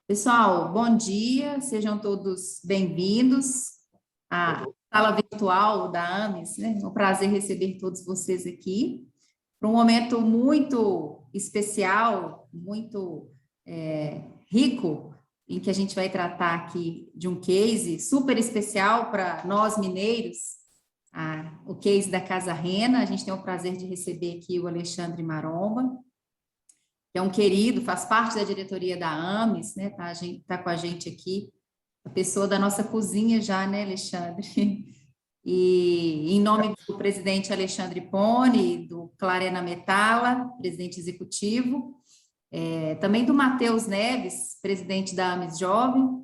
Pessoal, bom dia, sejam todos bem-vindos à sala virtual da AMES, né? É um prazer receber todos vocês aqui para um momento muito especial, muito rico, em que a gente vai tratar aqui de um case super especial para nós mineiros, o case da Casa Rena. A gente tem o prazer de receber aqui o Alexandre Maromba, que é um querido, faz parte da diretoria da AMES, né? Tá com a gente aqui, a pessoa da nossa cozinha já, né, Alexandre? E em nome do presidente Alexandre Poni, do Clarena Metala, presidente executivo, também do Matheus Neves, presidente da AMES Jovem,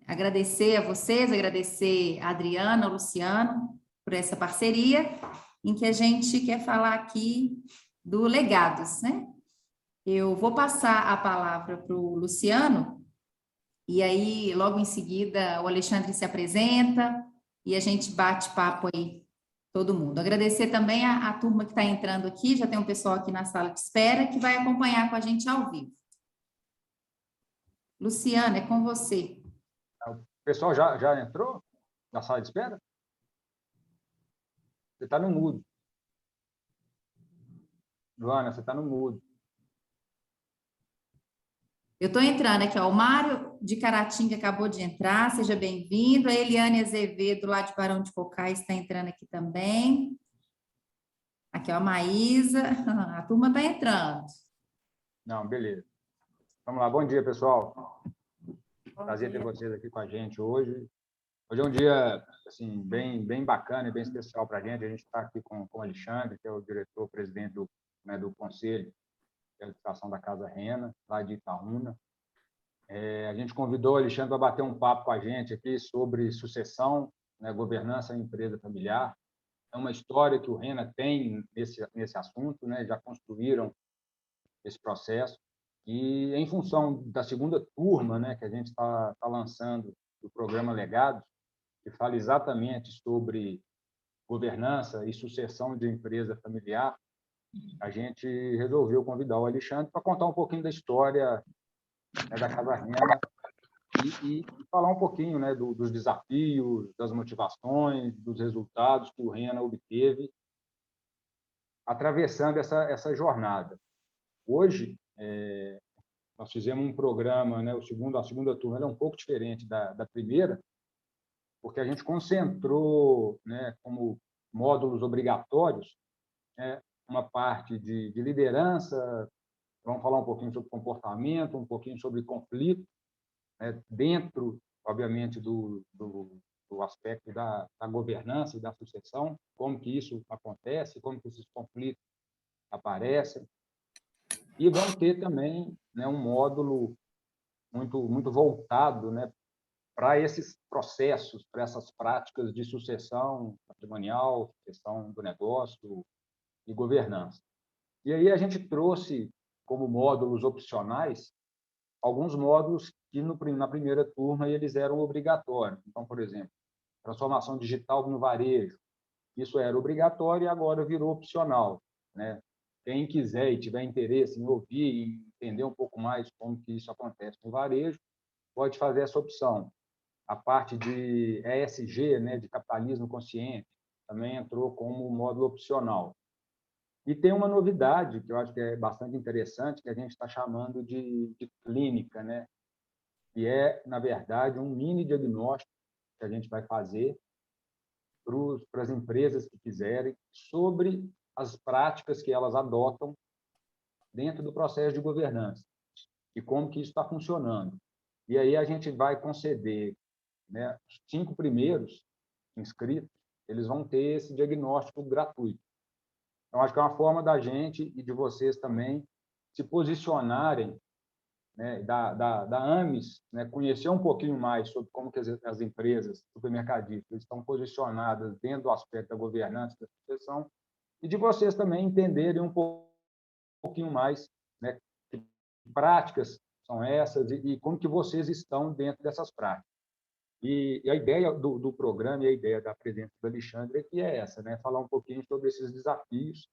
agradecer a vocês, agradecer a Adriana, ao Luciano, por essa parceria, em que a gente quer falar aqui do Legados, né? Eu vou passar a palavra para o Luciano, e aí, logo em seguida, o Alexandre se apresenta e a gente bate papo aí, todo mundo. Agradecer também a turma que está entrando aqui, já tem um pessoal aqui na sala de espera que vai acompanhar com a gente ao vivo. Luciano, é com você. O pessoal já entrou na sala de espera? Você está no mudo. Joana, você está no mudo. Eu estou entrando aqui, ó, o Mário de Caratinga acabou de entrar, seja bem-vindo. A Eliane Azevedo, lá de Barão de Cocais, está entrando aqui também. Aqui, ó, a Maísa, a turma está entrando. Não, beleza. Vamos lá, bom dia, pessoal. Bom Prazer dia. ter vocês aqui com a gente hoje. Hoje é um dia assim, bem bacana e bem especial para a gente. A gente está aqui com o Alexandre, que é o diretor-presidente do Conselho de Administração da Casa Rena, lá de Itaúna. A gente convidou o Alexandre para bater um papo com a gente aqui sobre sucessão, né, governança em empresa familiar. É uma história que o Rena tem nesse assunto, né? Já construíram esse processo. E, em função da segunda turma, né, que a gente está lançando do programa Legados, que fala exatamente sobre governança e sucessão de empresa familiar, a gente resolveu convidar o Alexandre para contar um pouquinho da história, né, da Casa Rena e falar um pouquinho, né, dos desafios, das motivações, dos resultados que o Rena obteve atravessando essa jornada. Hoje, nós fizemos um programa, né, a segunda turma é um pouco diferente da primeira, porque a gente concentrou, né, como módulos obrigatórios, né, uma parte de liderança, vamos falar um pouquinho sobre comportamento, um pouquinho sobre conflito, né, dentro, obviamente, do aspecto da governança e da sucessão, como que isso acontece, como que esses conflitos aparecem. E vamos ter também, né, um módulo muito voltado, né, para esses processos, para essas práticas de sucessão patrimonial, sucessão do negócio e governança. E aí a gente trouxe como módulos opcionais alguns módulos que na primeira turma eles eram obrigatórios. Então, por exemplo, transformação digital no varejo, isso era obrigatório e agora virou opcional, né? Quem quiser e tiver interesse em ouvir e entender um pouco mais como que isso acontece no varejo, pode fazer essa opção. A parte de ESG, né, de capitalismo consciente, também entrou como módulo opcional. E tem uma novidade que eu acho que é bastante interessante, que a gente está chamando de clínica, né? Que é, na verdade, um mini diagnóstico que a gente vai fazer para as empresas que quiserem sobre as práticas que elas adotam dentro do processo de governança e como que isso está funcionando. E aí a gente vai conceder, né, os 5 primeiros inscritos, eles vão ter esse diagnóstico gratuito. Então, acho que é uma forma da gente e de vocês também se posicionarem, né, da AMES, né, conhecer um pouquinho mais sobre como que as empresas supermercadistas estão posicionadas dentro do aspecto da governança da sucessão e de vocês também entenderem um pouquinho mais, né, que práticas são essas e como que vocês estão dentro dessas práticas. E a ideia do programa e a ideia da presença do Alexandre aqui é essa, né, falar um pouquinho sobre esses desafios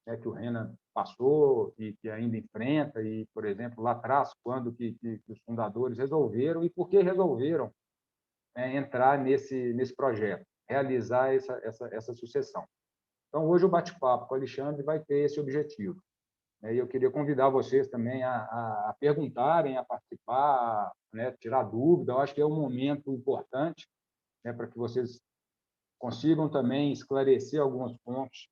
né, que o Renan passou e que ainda enfrenta, e, por exemplo, lá atrás, quando que os fundadores resolveram, e por que resolveram, né, entrar nesse projeto, realizar essa sucessão. Então, hoje o bate-papo com o Alexandre vai ter esse objetivo. E eu queria convidar vocês também a perguntarem, a participar, né, tirar dúvida. Eu acho que é um momento importante, né, para que vocês consigam também esclarecer alguns pontos,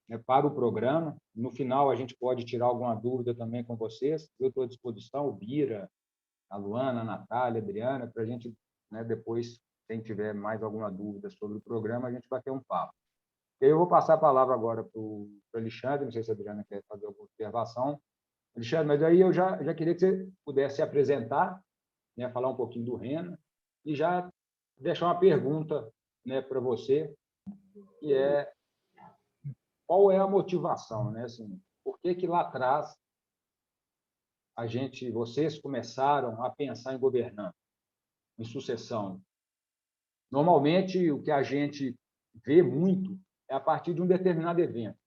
né, para o programa. No final, a gente pode tirar alguma dúvida também com vocês. Eu estou à disposição, o Bira, a Luana, a Natália, a Adriana, para a gente, né, depois, quem tiver mais alguma dúvida sobre o programa, a gente vai ter um papo. Eu vou passar a palavra agora para o Alexandre, não sei se a Adriana quer fazer alguma observação. Alexandre, mas aí eu já queria que você pudesse se apresentar, né, falar um pouquinho do Renan, e já deixar uma pergunta, né, para você, que é qual é a motivação, né? Assim, por que lá atrás vocês começaram a pensar em governança, em sucessão? Normalmente, o que a gente vê muito é a partir de um determinado evento,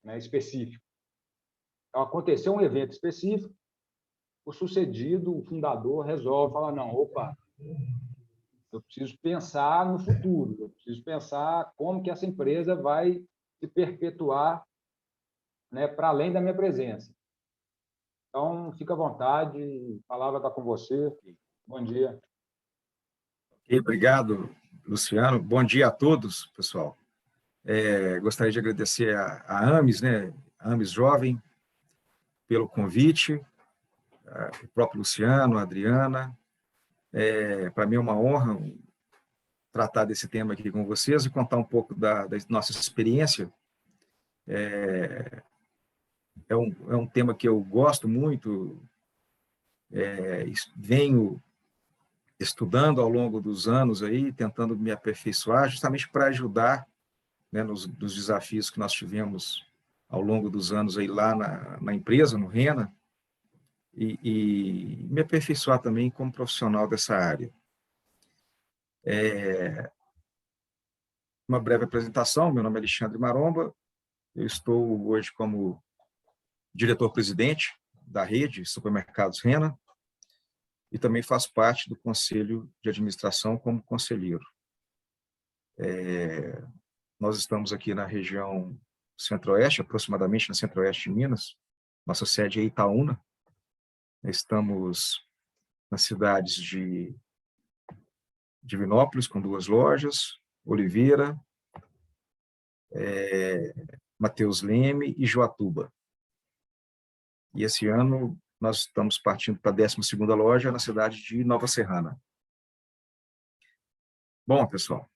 né, específico. Então, aconteceu um evento específico, o sucedido, o fundador, resolve falar, não, opa, eu preciso pensar no futuro, eu preciso pensar como que essa empresa vai se perpetuar, né, para além da minha presença. Então, fica à vontade, a palavra está com você. Bom dia. Okay, obrigado, Luciano. Bom dia a todos, pessoal. Gostaria de agradecer a AMES, né, a AMES Jovem, pelo convite, o próprio Luciano, a Adriana. Para mim é uma honra tratar desse tema aqui com vocês e contar um pouco da nossa experiência. É um tema que eu gosto muito, venho estudando ao longo dos anos, aí, tentando me aperfeiçoar, justamente para ajudar, né, nos desafios que nós tivemos ao longo dos anos aí lá na empresa, no Renan, e me aperfeiçoar também como profissional dessa área. Uma breve apresentação, meu nome é Alexandre Maromba, eu estou hoje como diretor-presidente da rede Supermercados Renan e também faço parte do Conselho de Administração como conselheiro. Nós estamos aqui na região Centro-Oeste, aproximadamente na Centro-Oeste de Minas. Nossa sede é Itaúna. Estamos nas cidades de Divinópolis, com 2 lojas, Oliveira, Mateus Leme e Joatuba. E esse ano nós estamos partindo para a 12ª loja na cidade de Nova Serrana. Bom, pessoal,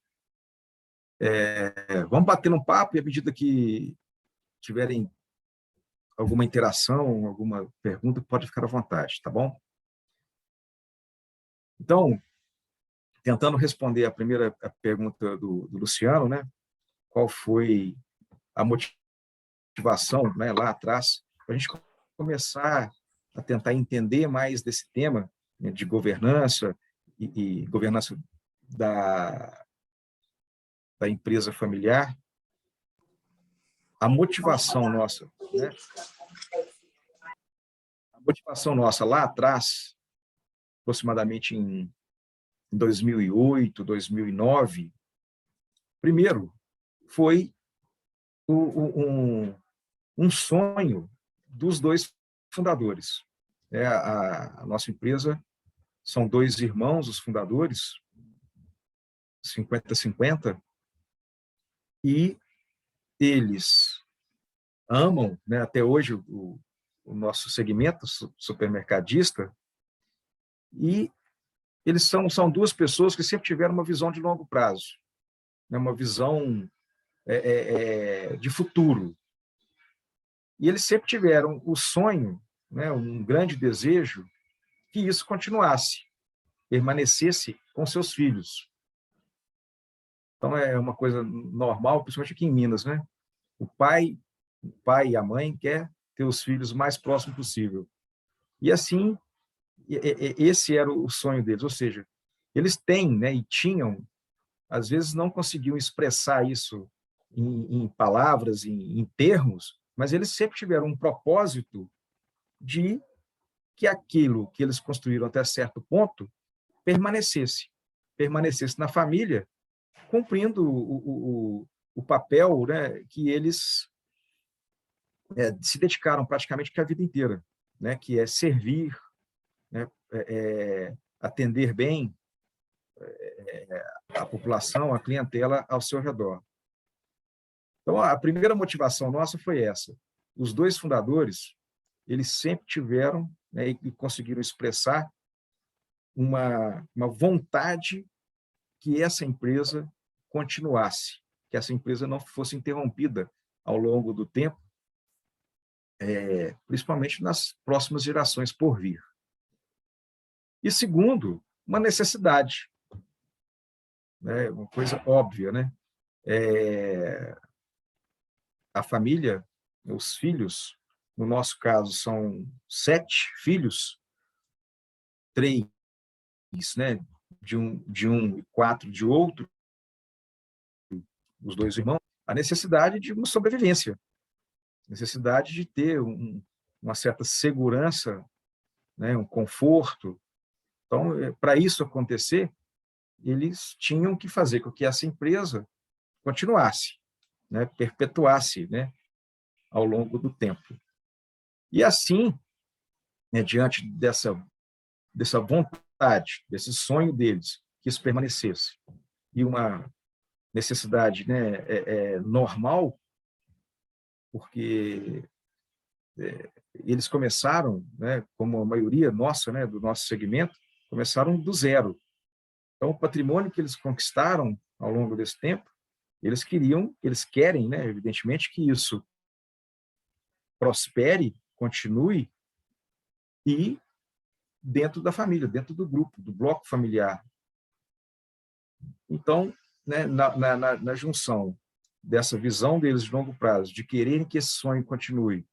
vamos bater um papo e à medida que tiverem alguma interação, alguma pergunta, pode ficar à vontade, tá bom? Então, tentando responder a primeira pergunta do Luciano, né? Qual foi a motivação, né, lá atrás, para a gente começar a tentar entender mais desse tema, né, de governança e governança da empresa familiar. A motivação nossa, né? A motivação nossa lá atrás, aproximadamente em 2008, 2009, primeiro, foi um sonho dos 2 fundadores. A nossa empresa são 2 irmãos, os fundadores, 50-50, e eles amam, né, até hoje o nosso segmento supermercadista, e eles são 2 pessoas que sempre tiveram uma visão de longo prazo, né, uma visão de futuro. E eles sempre tiveram o sonho, né, um grande desejo, que isso continuasse, permanecesse com seus filhos. Então, é uma coisa normal, principalmente aqui em Minas, né? O pai e a mãe quer ter os filhos o mais próximo possível. E assim, esse era o sonho deles, ou seja, eles têm, né, e tinham, às vezes não conseguiam expressar isso em palavras, em termos, mas eles sempre tiveram um propósito de que aquilo que eles construíram até certo ponto permanecesse na família, cumprindo o papel, né, que eles se dedicaram praticamente que a vida inteira, né, que é servir, né, atender bem a população, a clientela ao seu redor. Então, a primeira motivação nossa foi essa. Os dois fundadores, eles sempre tiveram, né, e conseguiram expressar uma vontade que essa empresa continuasse, que essa empresa não fosse interrompida ao longo do tempo, principalmente nas próximas gerações por vir. E segundo, uma necessidade, né, uma coisa óbvia, né? A família, os filhos, no nosso caso são 7 filhos, 3, né, de um e 4 de outro, os 2 irmãos, a necessidade de uma sobrevivência, necessidade de ter uma certa segurança, né, um conforto. Então, para isso acontecer, eles tinham que fazer com que essa empresa continuasse, né, perpetuasse, né, ao longo do tempo. E assim, né, diante dessa vontade, desse sonho deles, que isso permanecesse, e uma necessidade, né, normal, porque eles começaram, né, como a maioria nossa, né, do nosso segmento, começaram do zero. Então, o patrimônio que eles conquistaram ao longo desse tempo, eles querem, né, evidentemente, que isso prospere, continue e dentro da família, dentro do grupo, do bloco familiar. Então, né, na junção dessa visão deles de longo prazo, de quererem que esse sonho continue,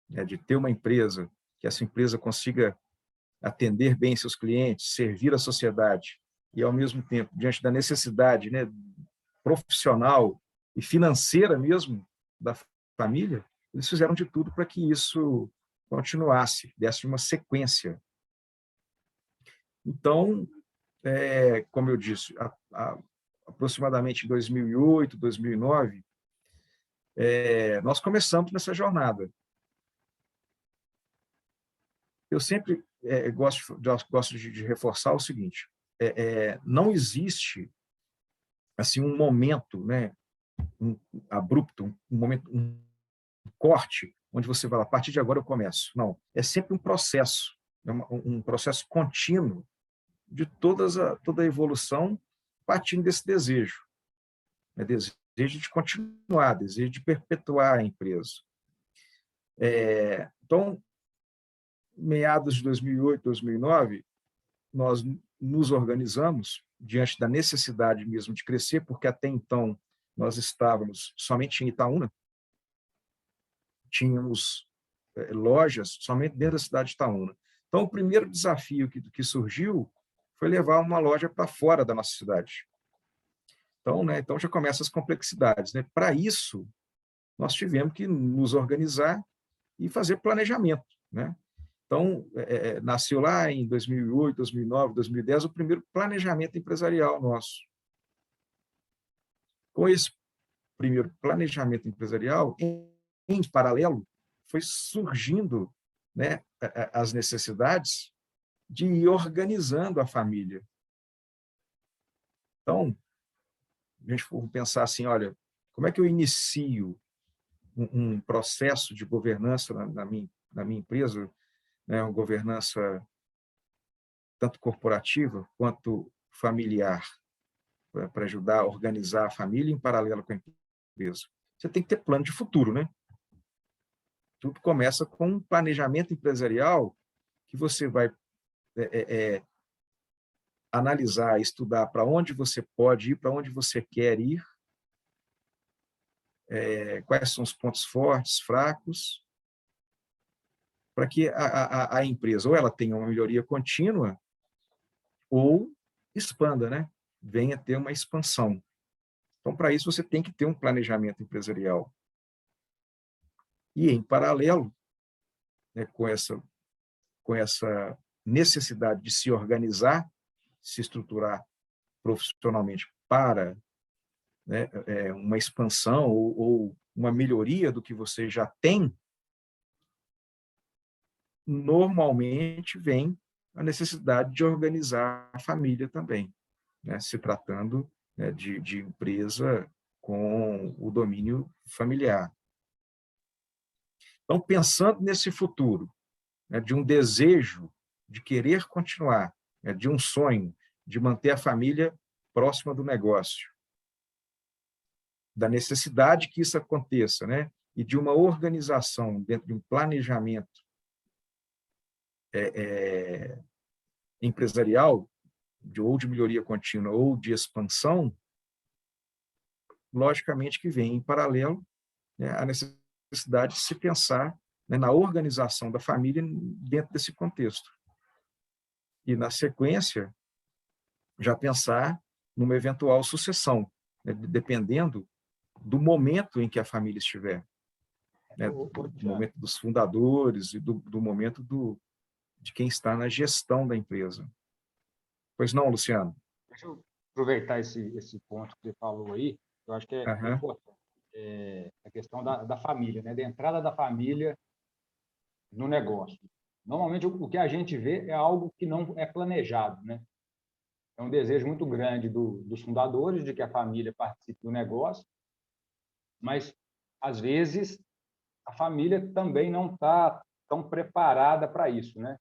né, de ter uma empresa, que essa empresa consiga atender bem seus clientes, servir a sociedade, e, ao mesmo tempo, diante da necessidade, né, profissional e financeira mesmo da família, eles fizeram de tudo para que isso continuasse, desse uma sequência. Então, como eu disse, aproximadamente em 2008, 2009, nós começamos nessa jornada. Eu sempre gosto de reforçar o seguinte: não existe assim um momento, né, abrupto, um corte onde você vai lá, a partir de agora eu começo. Não, é sempre um processo, um processo contínuo de toda a evolução, partindo desse desejo, né, desejo de continuar, desejo de perpetuar a empresa. Então, meados de 2008, 2009, nós nos organizamos diante da necessidade mesmo de crescer, porque até então nós estávamos somente em Itaúna, tínhamos lojas somente dentro da cidade de Itaúna. Então, o primeiro desafio que surgiu foi levar uma loja para fora da nossa cidade. Então, né, então já começam as complexidades, né? Para isso, nós tivemos que nos organizar e fazer planejamento, né? Então, nasceu lá em 2008, 2009, 2010, o primeiro planejamento empresarial nosso. Com esse primeiro planejamento empresarial, em paralelo, foi surgindo, né, as necessidades de ir organizando a família. Então, a gente for pensar assim, olha, como é que eu inicio um processo de governança na minha empresa, né, uma governança tanto corporativa quanto familiar, para ajudar a organizar a família em paralelo com a empresa. Você tem que ter plano de futuro, né? Tudo começa com um planejamento empresarial que você vai analisar, estudar para onde você pode ir, para onde você quer ir, quais são os pontos fortes, fracos, para que a empresa ou ela tenha uma melhoria contínua ou expanda, né? Venha ter uma expansão. Então, para isso, você tem que ter um planejamento empresarial. E, em paralelo, né, com essa necessidade de se organizar, se estruturar profissionalmente para, né, uma expansão ou uma melhoria do que você já tem, normalmente vem a necessidade de organizar a família também, né, se tratando, né, de empresa com o domínio familiar. Então, pensando nesse futuro, né, de um desejo de querer continuar, né, de um sonho de manter a família próxima do negócio, da necessidade que isso aconteça, né, e de uma organização dentro de um planejamento empresarial, ou de melhoria contínua ou de expansão, logicamente que vem em paralelo, né, a necessidade de se pensar, né, na organização da família dentro desse contexto. E, na sequência, já pensar numa eventual sucessão, né, dependendo do momento em que a família estiver, né, do momento dos fundadores e do momento de quem está na gestão da empresa. Pois não, Luciano? Deixa eu aproveitar esse ponto que você falou aí, eu acho que é importante. A questão da família, né? Da entrada da família no negócio. Normalmente, o que a gente vê é algo que não é planejado, né? É um desejo muito grande dos fundadores de que a família participe do negócio, mas, às vezes, a família também não está tão preparada para isso, né?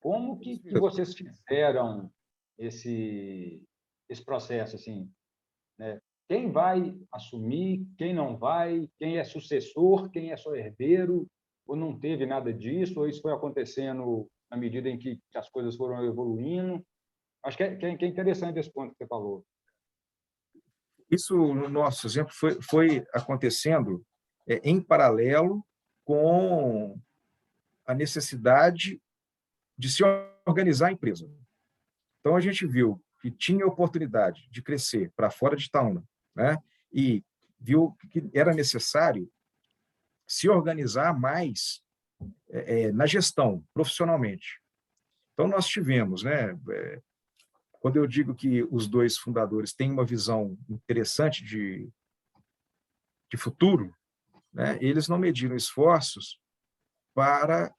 Como que vocês fizeram esse processo, assim, né? Quem vai assumir, quem não vai, quem é sucessor, quem é só herdeiro, ou não teve nada disso, ou isso foi acontecendo à medida em que as coisas foram evoluindo? Acho que é interessante esse ponto que você falou. Isso, no nosso exemplo, foi acontecendo em paralelo com a necessidade de se organizar a empresa. Então, a gente viu que tinha oportunidade de crescer para fora de Itaúna, né? E viu que era necessário se organizar mais na gestão, profissionalmente. Então, nós tivemos, né? Quando eu digo que os dois fundadores têm uma visão interessante de futuro, né? Eles não mediram esforços para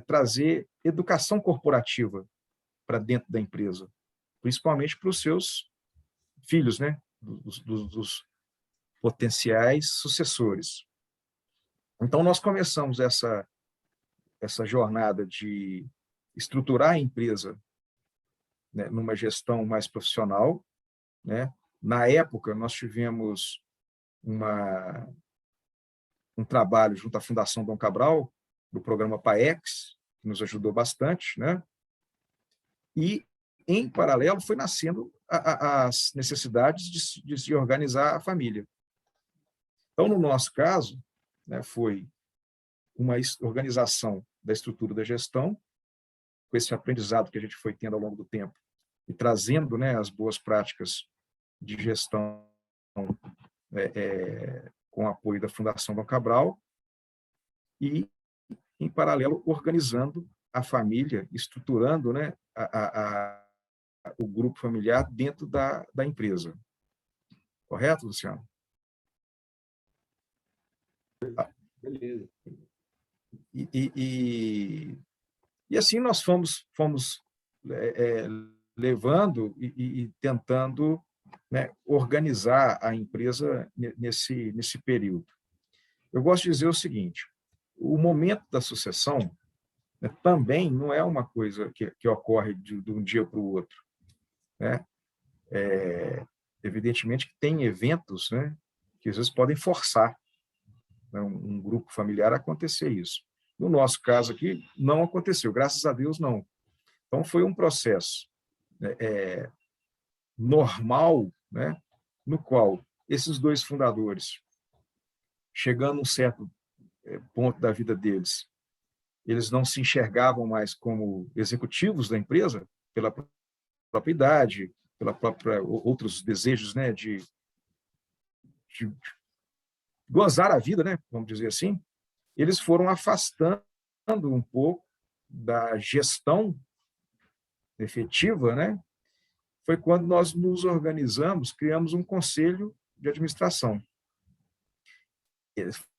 trazer educação corporativa para dentro da empresa, principalmente para os seus filhos, né? Dos potenciais sucessores. Então, nós começamos essa jornada de estruturar a empresa, né, numa gestão mais profissional, né? Na época, nós tivemos um trabalho junto à Fundação Dom Cabral, do programa PAEX, que nos ajudou bastante, né? E, em paralelo, foi nascendo as necessidades de se organizar a família. Então, no nosso caso, né, foi uma organização da estrutura da gestão, com esse aprendizado que a gente foi tendo ao longo do tempo, e trazendo, né, as boas práticas de gestão com o apoio da Fundação Dom Cabral, e, em paralelo, organizando a família, estruturando, né, o grupo familiar dentro da empresa. Correto, Luciano? Beleza. E assim nós fomos levando e tentando, né, organizar a empresa nesse período. Eu gosto de dizer o seguinte: o momento da sucessão, né, também não é uma coisa que ocorre de um dia para o outro, né? Evidentemente que tem eventos, né, que às vezes podem forçar, né, um grupo familiar a acontecer isso. No nosso caso aqui, não aconteceu, graças a Deus não. Então, foi um processo, né, normal, né, no qual esses dois fundadores, chegando a um certo ponto da vida deles, eles não se enxergavam mais como executivos da empresa, pela própria idade, pela própria outros desejos, né, de gozar a vida, né, vamos dizer assim, eles foram afastando um pouco da gestão efetiva, né? Foi quando nós nos organizamos, criamos um conselho de administração.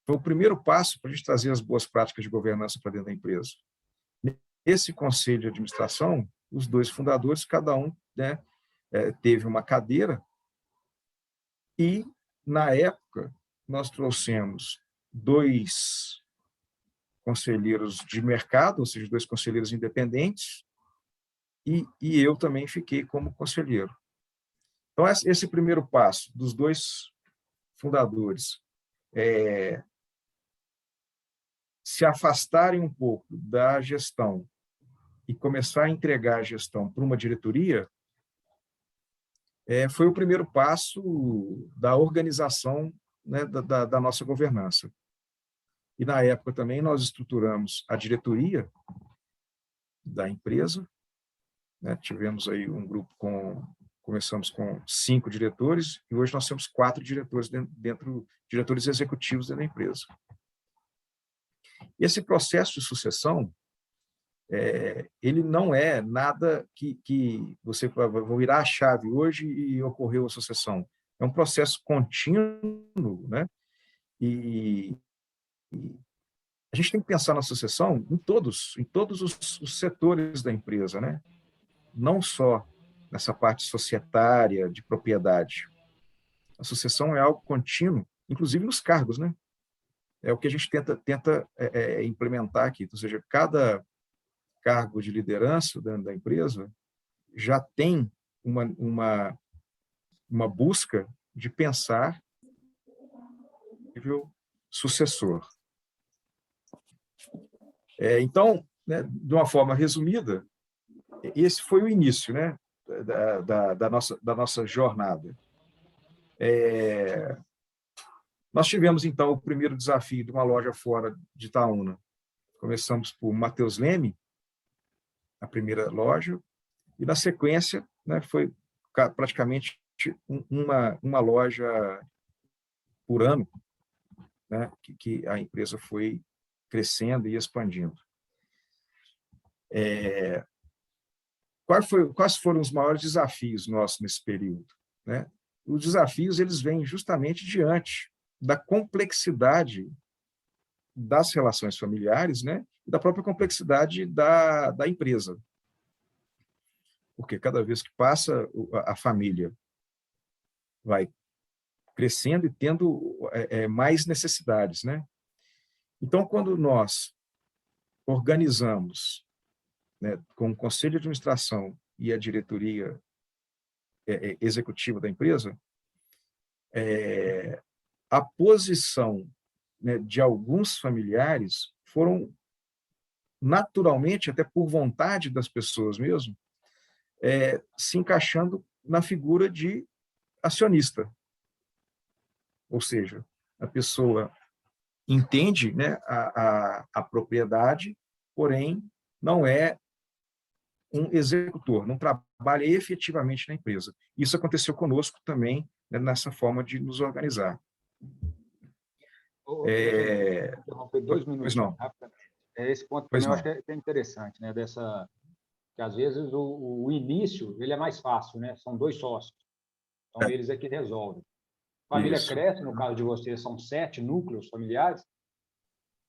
Foi o primeiro passo para a gente trazer as boas práticas de governança para dentro da empresa. Esse conselho de administração, os dois fundadores, cada um, né, teve uma cadeira e, na época, nós trouxemos 2 conselheiros de mercado, ou seja, 2 conselheiros independentes, e eu também fiquei como conselheiro. Então, esse primeiro passo dos 2 fundadores se afastarem um pouco da gestão e começar a entregar a gestão para uma diretoria, foi o primeiro passo da organização, né, da nossa governança. E, na época, também, nós estruturamos a diretoria da empresa, né? Tivemos aí um grupo começamos com 5 diretores, e hoje nós temos 4 diretores diretores executivos dentro da empresa. Esse processo de sucessão, ele não é nada que você vai virar a chave hoje e ocorreu a sucessão. É um processo contínuo, né? E a gente tem que pensar na sucessão em todos os setores da empresa, né? Não só nessa parte societária, de propriedade. A sucessão é algo contínuo, inclusive nos cargos, né? É o que a gente tenta implementar aqui. Ou seja, cada cargo de liderança dentro da empresa já tem uma busca de pensar nível sucessor. Então, né, de uma forma resumida, esse foi o início, né, da nossa jornada. Nós tivemos, então, o primeiro desafio de uma loja fora de Itaúna. Começamos por Matheus Leme, a primeira loja, e, na sequência, né, foi praticamente uma loja por ano, né, que a empresa foi crescendo e expandindo. Quais foram os maiores desafios nossos nesse período, né? Os desafios, eles vêm justamente diante da complexidade das relações familiares, né? E da própria complexidade da empresa. Porque cada vez que passa, a família vai crescendo e tendo mais necessidades, né? Então, quando nós organizamos, né, com o conselho de administração e a diretoria executiva da empresa, a posição, né, de alguns familiares foram naturalmente, até por vontade das pessoas mesmo, se encaixando na figura de acionista. Ou seja, a pessoa entende, né, a propriedade, porém não é um executor, não trabalha efetivamente na empresa. Isso aconteceu conosco também, né, nessa forma de nos organizar. Vou interromper 2 minutos. Pois não. Esse ponto também eu acho que é interessante, né? Que às vezes o início ele é mais fácil, né? São 2 sócios, então eles é que resolvem. A família cresce, no caso de vocês são 7 núcleos familiares,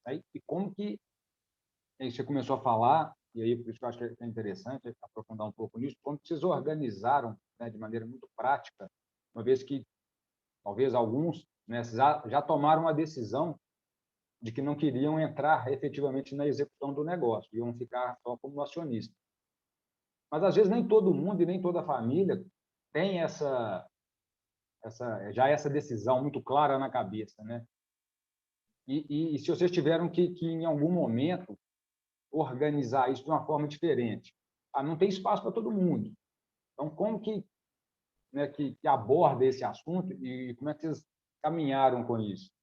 aí, e como que aí você começou a falar, e aí por isso que eu acho que é interessante aprofundar um pouco nisso, como que vocês organizaram, né, de maneira muito prática, uma vez que talvez alguns, né, já tomaram a decisão de que não queriam entrar efetivamente na execução do negócio, iam ficar só como acionista. Mas, às vezes, nem todo mundo e nem toda a família tem essa decisão muito clara na cabeça, né? E se vocês tiveram que, em algum momento, organizar isso de uma forma diferente, não tem espaço para todo mundo. Então, como que aborda esse assunto e como é que vocês caminharam com isso?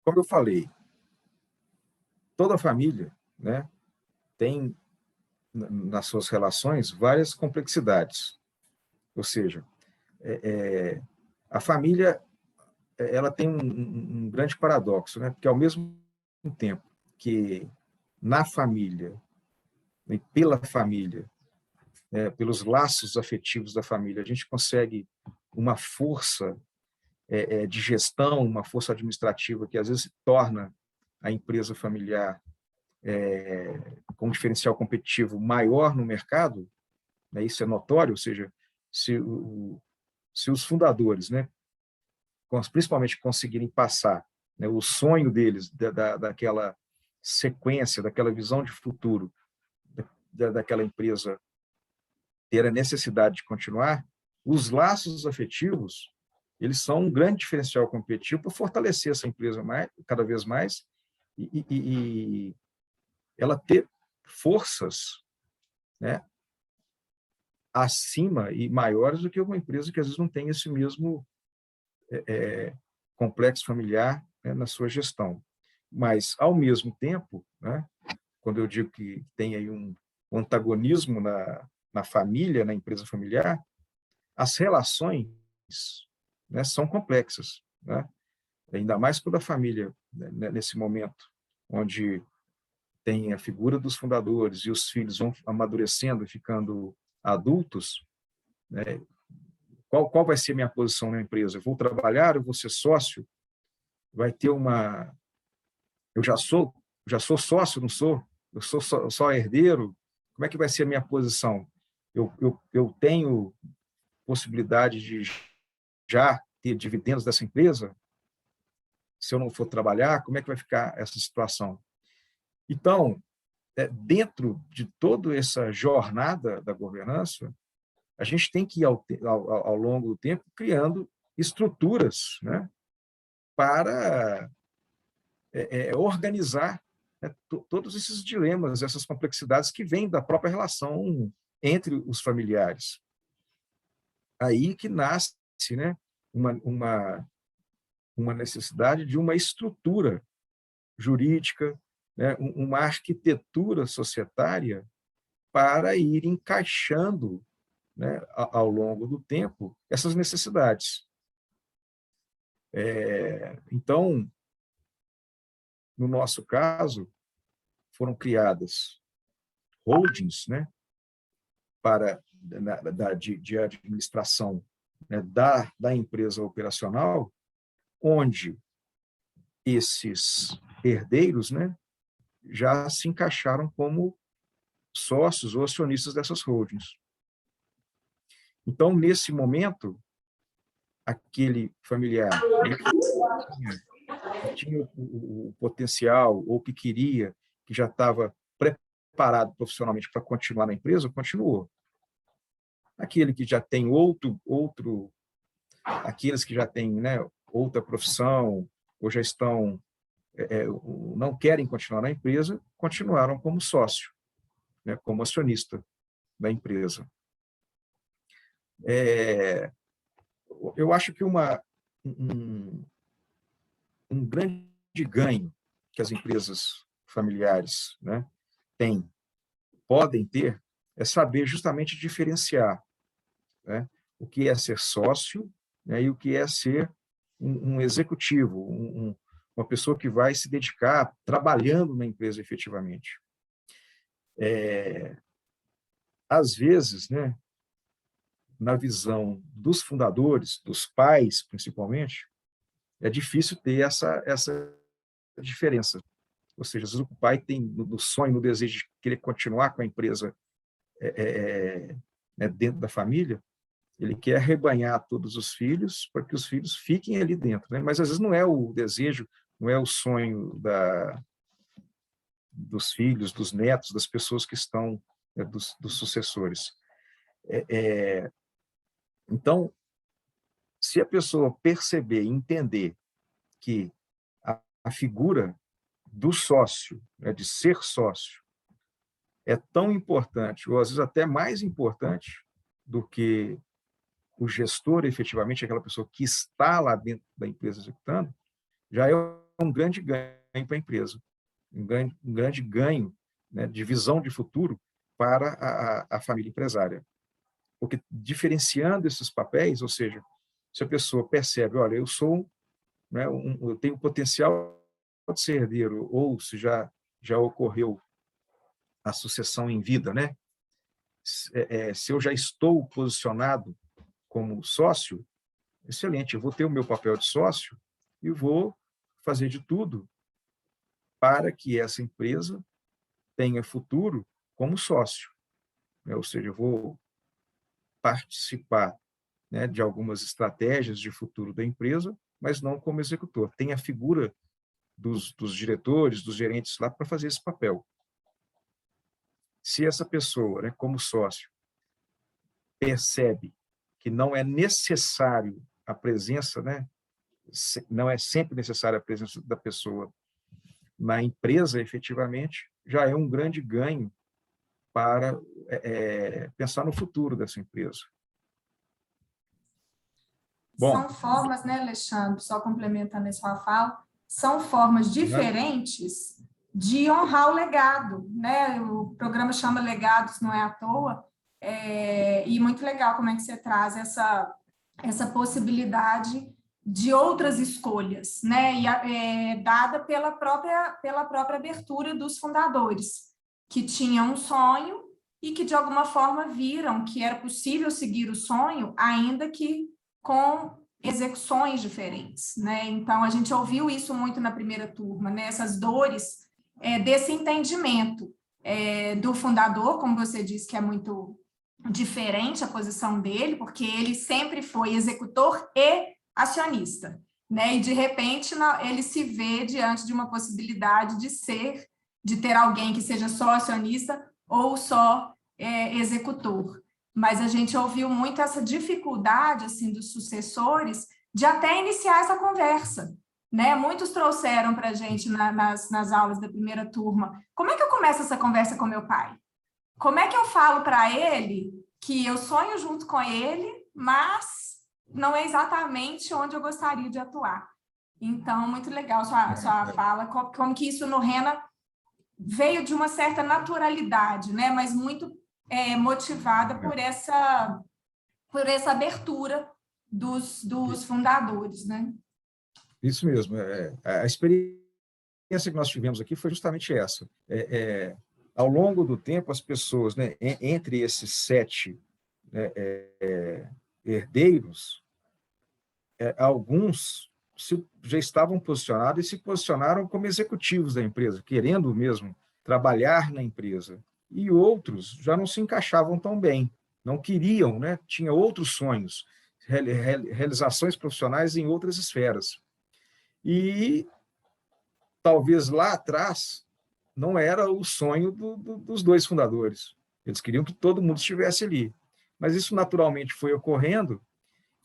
Como eu falei, toda família, né, tem nas suas relações, várias complexidades. Ou seja, a família ela tem um grande paradoxo, né? Porque, ao mesmo tempo que na família, e pela família, pelos laços afetivos da família, a gente consegue uma força de gestão, uma força administrativa que, às vezes, torna a empresa familiar com um diferencial competitivo maior no mercado, né? Isso é notório, ou seja, se os fundadores, né, principalmente conseguirem passar, né, o sonho deles, daquela sequência, daquela visão de futuro, daquela empresa ter a necessidade de continuar, os laços afetivos, eles são um grande diferencial competitivo para fortalecer essa empresa cada vez mais e ela ter forças, né, acima e maiores do que uma empresa que às vezes não tem esse mesmo complexo familiar, né, na sua gestão. Mas, ao mesmo tempo, né, quando eu digo que tem aí um antagonismo na família, na empresa familiar, as relações, né, são complexas, né? Ainda mais quando a família, né, nesse momento, onde tem a figura dos fundadores e os filhos vão amadurecendo e ficando adultos, né, qual vai ser a minha posição na empresa? Eu vou trabalhar, eu vou ser sócio? Vai ter uma... Eu já sou sócio, não sou? Eu sou só herdeiro? Como é que vai ser a minha posição? Eu tenho possibilidade de já ter dividendos dessa empresa? Se eu não for trabalhar, como é que vai ficar essa situação? Então, dentro de toda essa jornada da governança, a gente tem que ir, ao longo do tempo, criando estruturas, né, para organizar, né, todos esses dilemas, essas complexidades que vêm da própria relação entre os familiares. Aí que nasce, né, uma necessidade de uma estrutura jurídica, né, uma arquitetura societária para ir encaixando, né, ao longo do tempo, essas necessidades. Então, no nosso caso, foram criadas holdings, né, de administração, né, da empresa operacional, onde esses herdeiros, né, já se encaixaram como sócios ou acionistas dessas holdings. Então, nesse momento, aquele familiar que tinha o potencial ou que queria, que já estava preparado profissionalmente para continuar na empresa, continuou. Aquele que já tem aqueles que já têm, né, outra profissão ou já estão não querem continuar na empresa, continuaram como sócio, né, como acionista da empresa. Eu acho que um grande ganho que as empresas familiares, né, podem ter, é saber justamente diferenciar, né, o que é ser sócio, né, e o que é ser um executivo, uma pessoa que vai se dedicar trabalhando na empresa efetivamente. Às vezes, né, na visão dos fundadores, dos pais, principalmente, é difícil ter essa diferença. Ou seja, às vezes o pai tem no sonho, no desejo de querer continuar com a empresa né, dentro da família, ele quer arrebanhar todos os filhos para que os filhos fiquem ali dentro, né? Mas às vezes não é o desejo, não é o sonho dos filhos, dos netos, das pessoas que estão, né, dos sucessores. Então, se a pessoa perceber e entender que a figura do sócio, né, de ser sócio, é tão importante, ou às vezes até mais importante do que o gestor, efetivamente, aquela pessoa que está lá dentro da empresa executando, já é um grande ganho para a empresa, um grande ganho, né, de visão de futuro para a família empresária. Porque diferenciando esses papéis, ou seja, se a pessoa percebe, olha, eu sou, né, eu tenho potencial de ser herdeiro, ou se já ocorreu a sucessão em vida, né? Se eu já estou posicionado como sócio, excelente, eu vou ter o meu papel de sócio e vou fazer de tudo para que essa empresa tenha futuro como sócio, né? Ou seja, eu vou participar, né, de algumas estratégias de futuro da empresa, mas não como executor. Tem a figura dos diretores, dos gerentes lá para fazer esse papel. Se essa pessoa, né, como sócio, percebe que não é necessário a presença, né, não é sempre necessária a presença da pessoa na empresa, efetivamente, já é um grande ganho para pensar no futuro dessa empresa. Bom, São formas, né, Alexandre, só complementando a sua fala, são formas diferentes de honrar o legado, né? O programa chama Legados, não é à toa, e muito legal como é que você traz essa possibilidade de outras escolhas, né? E dada pela própria abertura dos fundadores, que tinham um sonho e que, de alguma forma, viram que era possível seguir o sonho, ainda que com execuções diferentes, né? Então, a gente ouviu isso muito na primeira turma, né? Essas dores desse entendimento do fundador, como você disse, que é muito diferente a posição dele, porque ele sempre foi executor e acionista, né? E, de repente, ele se vê diante de uma possibilidade de ter alguém que seja só acionista ou só executor. Mas a gente ouviu muito essa dificuldade assim dos sucessores de até iniciar essa conversa, né? Muitos trouxeram para a gente nas aulas da primeira turma. Como é que eu começo essa conversa com meu pai? Como é que eu falo para ele que eu sonho junto com ele, mas não é exatamente onde eu gostaria de atuar? Então, muito legal sua fala, como que isso no Rena veio de uma certa naturalidade, né? Mas muito motivada por essa abertura dos fundadores, né? Isso mesmo. A experiência que nós tivemos aqui foi justamente essa. Ao longo do tempo, as pessoas, né, entre esses 7 herdeiros, alguns já estavam posicionados e se posicionaram como executivos da empresa, querendo mesmo trabalhar na empresa. E outros já não se encaixavam tão bem, não queriam, né? Tinha outros sonhos, realizações profissionais em outras esferas. E talvez lá atrás não era o sonho dos 2 fundadores. Eles queriam que todo mundo estivesse ali. Mas isso naturalmente foi ocorrendo,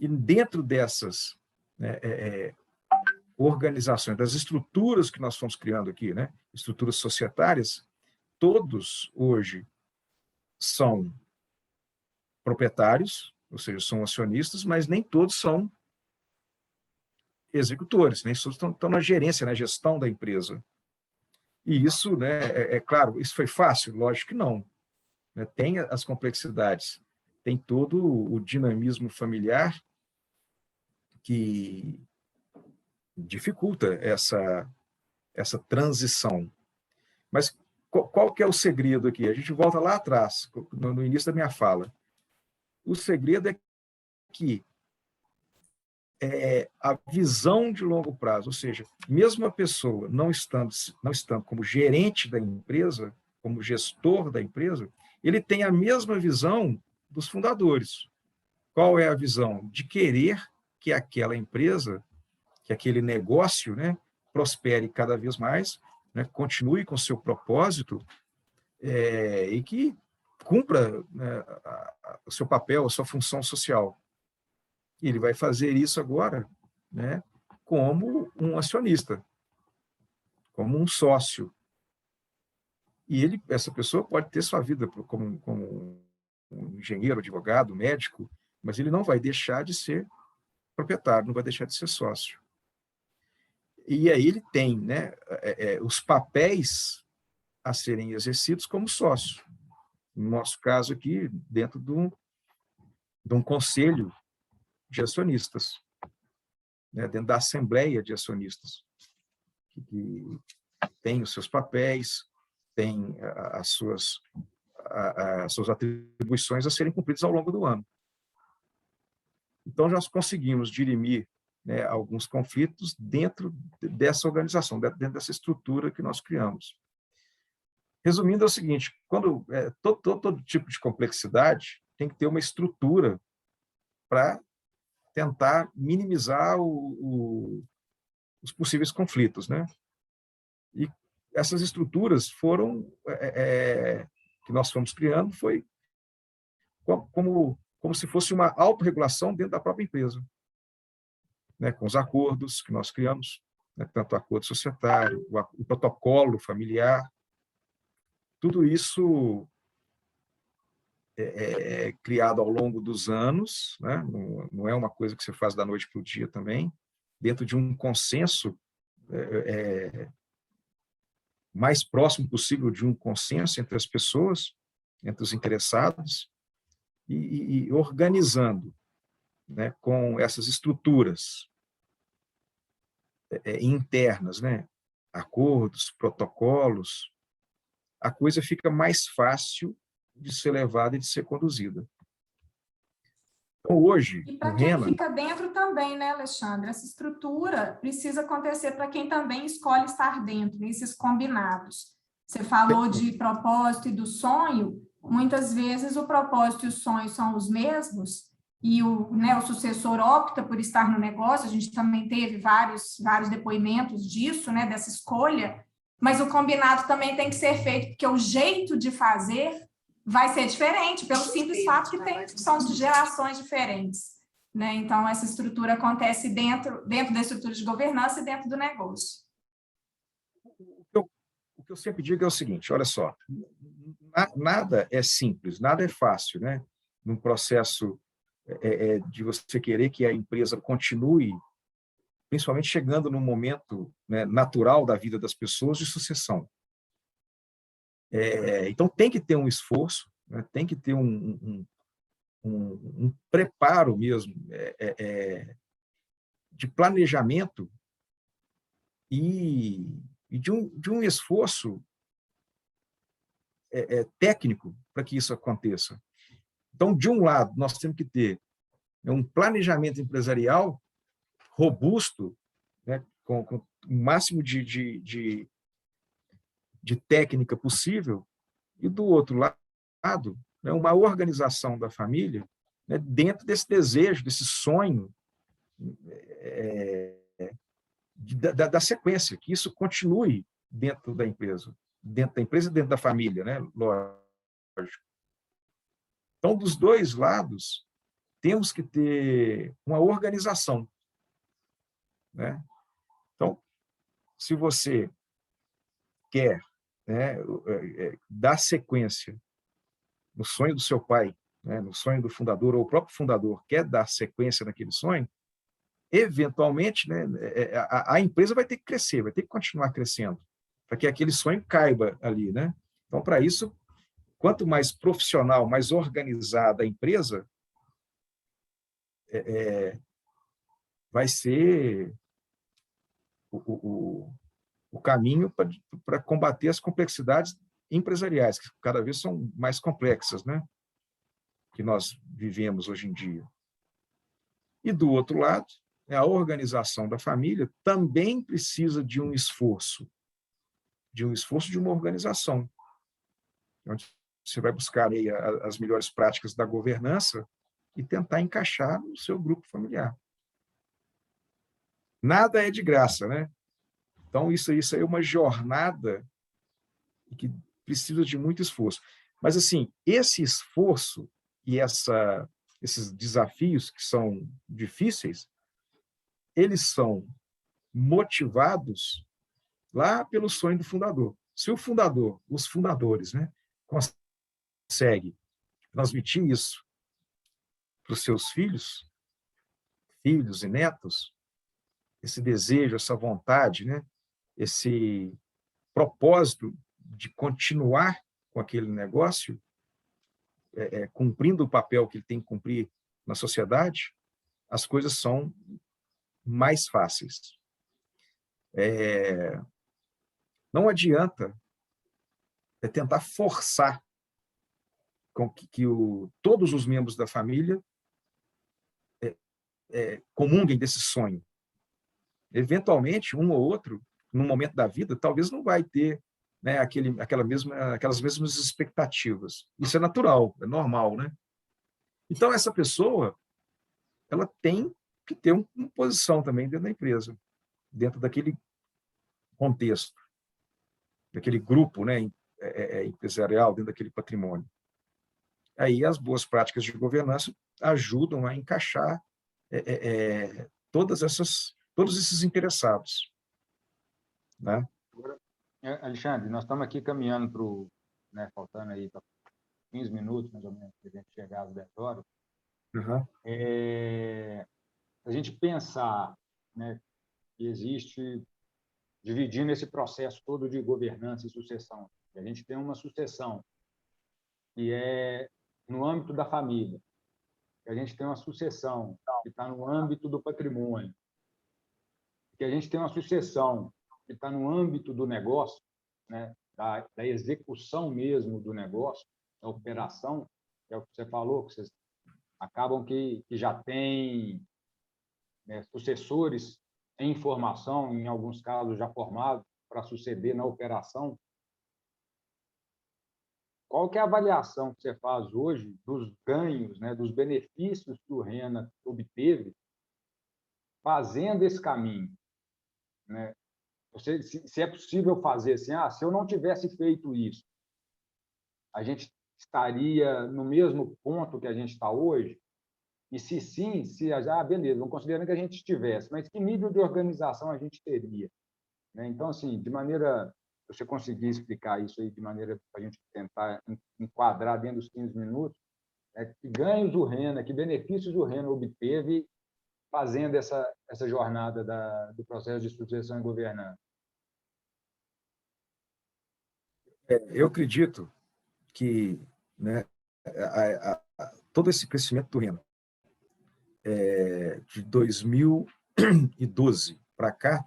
e dentro dessas organizações, das estruturas que nós fomos criando aqui, né? Estruturas societárias, todos hoje são proprietários, ou seja, são acionistas, mas nem todos são executores, nem todos estão na gerência, na gestão da empresa. E isso, né, claro, isso foi fácil? Lógico que não. Né? Tem as complexidades, tem todo o dinamismo familiar que dificulta essa transição. Mas qual que é o segredo aqui? A gente volta lá atrás, no início da minha fala. O segredo é que a visão de longo prazo, ou seja, mesmo a pessoa não estando como gerente da empresa, como gestor da empresa, ele tem a mesma visão dos fundadores. Qual é a visão? De querer que aquela empresa, que aquele negócio, né, prospere cada vez mais, né, continue com seu propósito e que cumpra, né, o seu papel, a sua função social. E ele vai fazer isso agora, né, como um acionista, como um sócio. E essa pessoa pode ter sua vida como um engenheiro, advogado, médico, mas ele não vai deixar de ser proprietário, não vai deixar de ser sócio. E aí ele tem, né, os papéis a serem exercidos como sócio. no nosso caso aqui, dentro de um conselho de acionistas, né, dentro da assembleia de acionistas, que tem os seus papéis, tem as suas atribuições a serem cumpridas ao longo do ano. Então, nós conseguimos dirimir, né, alguns conflitos dentro dessa organização, dentro dessa estrutura que nós criamos. Resumindo, é o seguinte, quando todo tipo de complexidade tem que ter uma estrutura para tentar minimizar os possíveis conflitos, né? E essas estruturas foram, que nós fomos criando, foi como se fosse uma autorregulação dentro da própria empresa, né? Com os acordos que nós criamos, né? Tanto o acordo societário, o protocolo familiar, tudo isso é criado ao longo dos anos, né? Não é uma coisa que você faz da noite para o dia também, dentro de um consenso mais próximo possível de um consenso entre as pessoas, entre os interessados, e organizando, né, com essas estruturas internas, né, acordos, protocolos, a coisa fica mais fácil de ser levada e de ser conduzida. Então, hoje, E para quem fica dentro também, né, Alexandre? Essa estrutura precisa acontecer para quem também escolhe estar dentro, nesses combinados. Você falou de propósito e do sonho, muitas vezes o propósito e o sonho são os mesmos, e o sucessor opta por estar no negócio, a gente também teve vários depoimentos disso, né, dessa escolha, mas o combinado também tem que ser feito, porque o jeito de fazer vai ser diferente, pelo simples fato que são de gerações diferentes, né? Então, essa estrutura acontece dentro da estrutura de governança e dentro do negócio. O que eu sempre digo é o seguinte, olha só, nada é simples, nada é fácil, né? Num processo de você querer que a empresa continue, principalmente chegando num momento, né, natural da vida das pessoas de sucessão. Então, tem que ter um esforço, né, tem que ter um preparo mesmo de planejamento e de um esforço técnico para que isso aconteça. Então, de um lado, nós temos que ter um planejamento empresarial robusto, né, com o máximo de técnica possível, e do outro lado, né, uma organização da família, né, dentro desse desejo, desse sonho da sequência, que isso continue dentro da empresa e dentro da família, né, lógico. Então, dos dois lados, temos que ter uma organização, né? Então, se você quer, né, dar sequência no sonho do seu pai, né, no sonho do fundador, ou o próprio fundador quer dar sequência naquele sonho, eventualmente, né, a empresa vai ter que crescer, vai ter que continuar crescendo, para que aquele sonho caiba ali, né? Então, para isso, quanto mais profissional, mais organizada a empresa, vai ser o caminho para combater as complexidades empresariais, que cada vez são mais complexas, né? Que nós vivemos hoje em dia. E, do outro lado, a organização da família também precisa de um esforço de uma organização, onde você vai buscar aí as melhores práticas da governança e tentar encaixar no seu grupo familiar. Nada é de graça, né? Então, isso aí é uma jornada que precisa de muito esforço. Mas, assim, esse esforço e esses desafios que são difíceis, eles são motivados lá pelo sonho do fundador. Se o fundador, os fundadores, né, conseguem transmitir isso para os seus filhos e netos, esse desejo, essa vontade, né, esse propósito de continuar com aquele negócio, cumprindo o papel que ele tem que cumprir na sociedade, as coisas são mais fáceis. Não adianta tentar forçar com que todos os membros da família comunguem desse sonho. Eventualmente, um ou outro, num momento da vida, talvez não vai ter, né, aquelas mesmas expectativas. Isso é natural, é normal, né? Então, essa pessoa, ela tem que ter uma posição também dentro da empresa, dentro daquele contexto, daquele grupo, né, empresarial, dentro daquele patrimônio. Aí as boas práticas de governança ajudam a encaixar todos esses interessados, né? Alexandre, nós estamos aqui caminhando para o, né, faltando aí 15 minutos, mais ou menos, para a gente chegar às 10 horas. Uhum. A gente pensar, né, que existe, dividindo esse processo todo de governança e sucessão, a gente tem uma sucessão que é no âmbito da família, a gente tem uma sucessão que está no âmbito do patrimônio, que a gente tem uma sucessão que está no âmbito do negócio, né, da execução mesmo do negócio, da operação, que é o que você falou, que vocês acabam que já têm, né, sucessores em formação, em alguns casos já formados, para suceder na operação. Qual que é a avaliação que você faz hoje dos ganhos, né, dos benefícios que o RENA obteve fazendo esse caminho, né? Se é possível fazer assim, se eu não tivesse feito isso, a gente estaria no mesmo ponto que a gente está hoje? E se sim, beleza, vamos considerando que a gente estivesse, mas que nível de organização a gente teria, né? Então, assim, de maneira, se você conseguir explicar isso aí de maneira para a gente tentar enquadrar dentro dos 15 minutos, que ganhos o RENA, que benefícios o RENA obteve fazendo essa jornada do processo de sucessão e governança. Eu acredito que, né, todo esse crescimento do RENA, de 2012 para cá,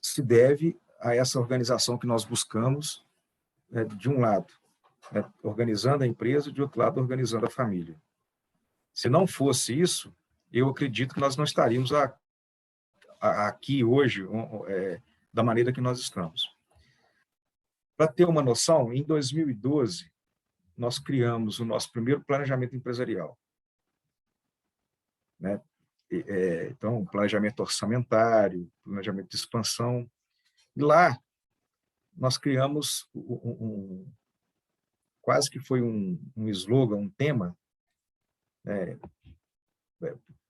se deve a essa organização que nós buscamos, de um lado, né, organizando a empresa, de outro lado, organizando a família. Se não fosse isso, eu acredito que nós não estaríamos aqui hoje da maneira que nós estamos. Para ter uma noção, em 2012, nós criamos o nosso primeiro planejamento empresarial, né? Então, planejamento orçamentário, planejamento de expansão. E lá, nós criamos quase que foi um slogan, um tema.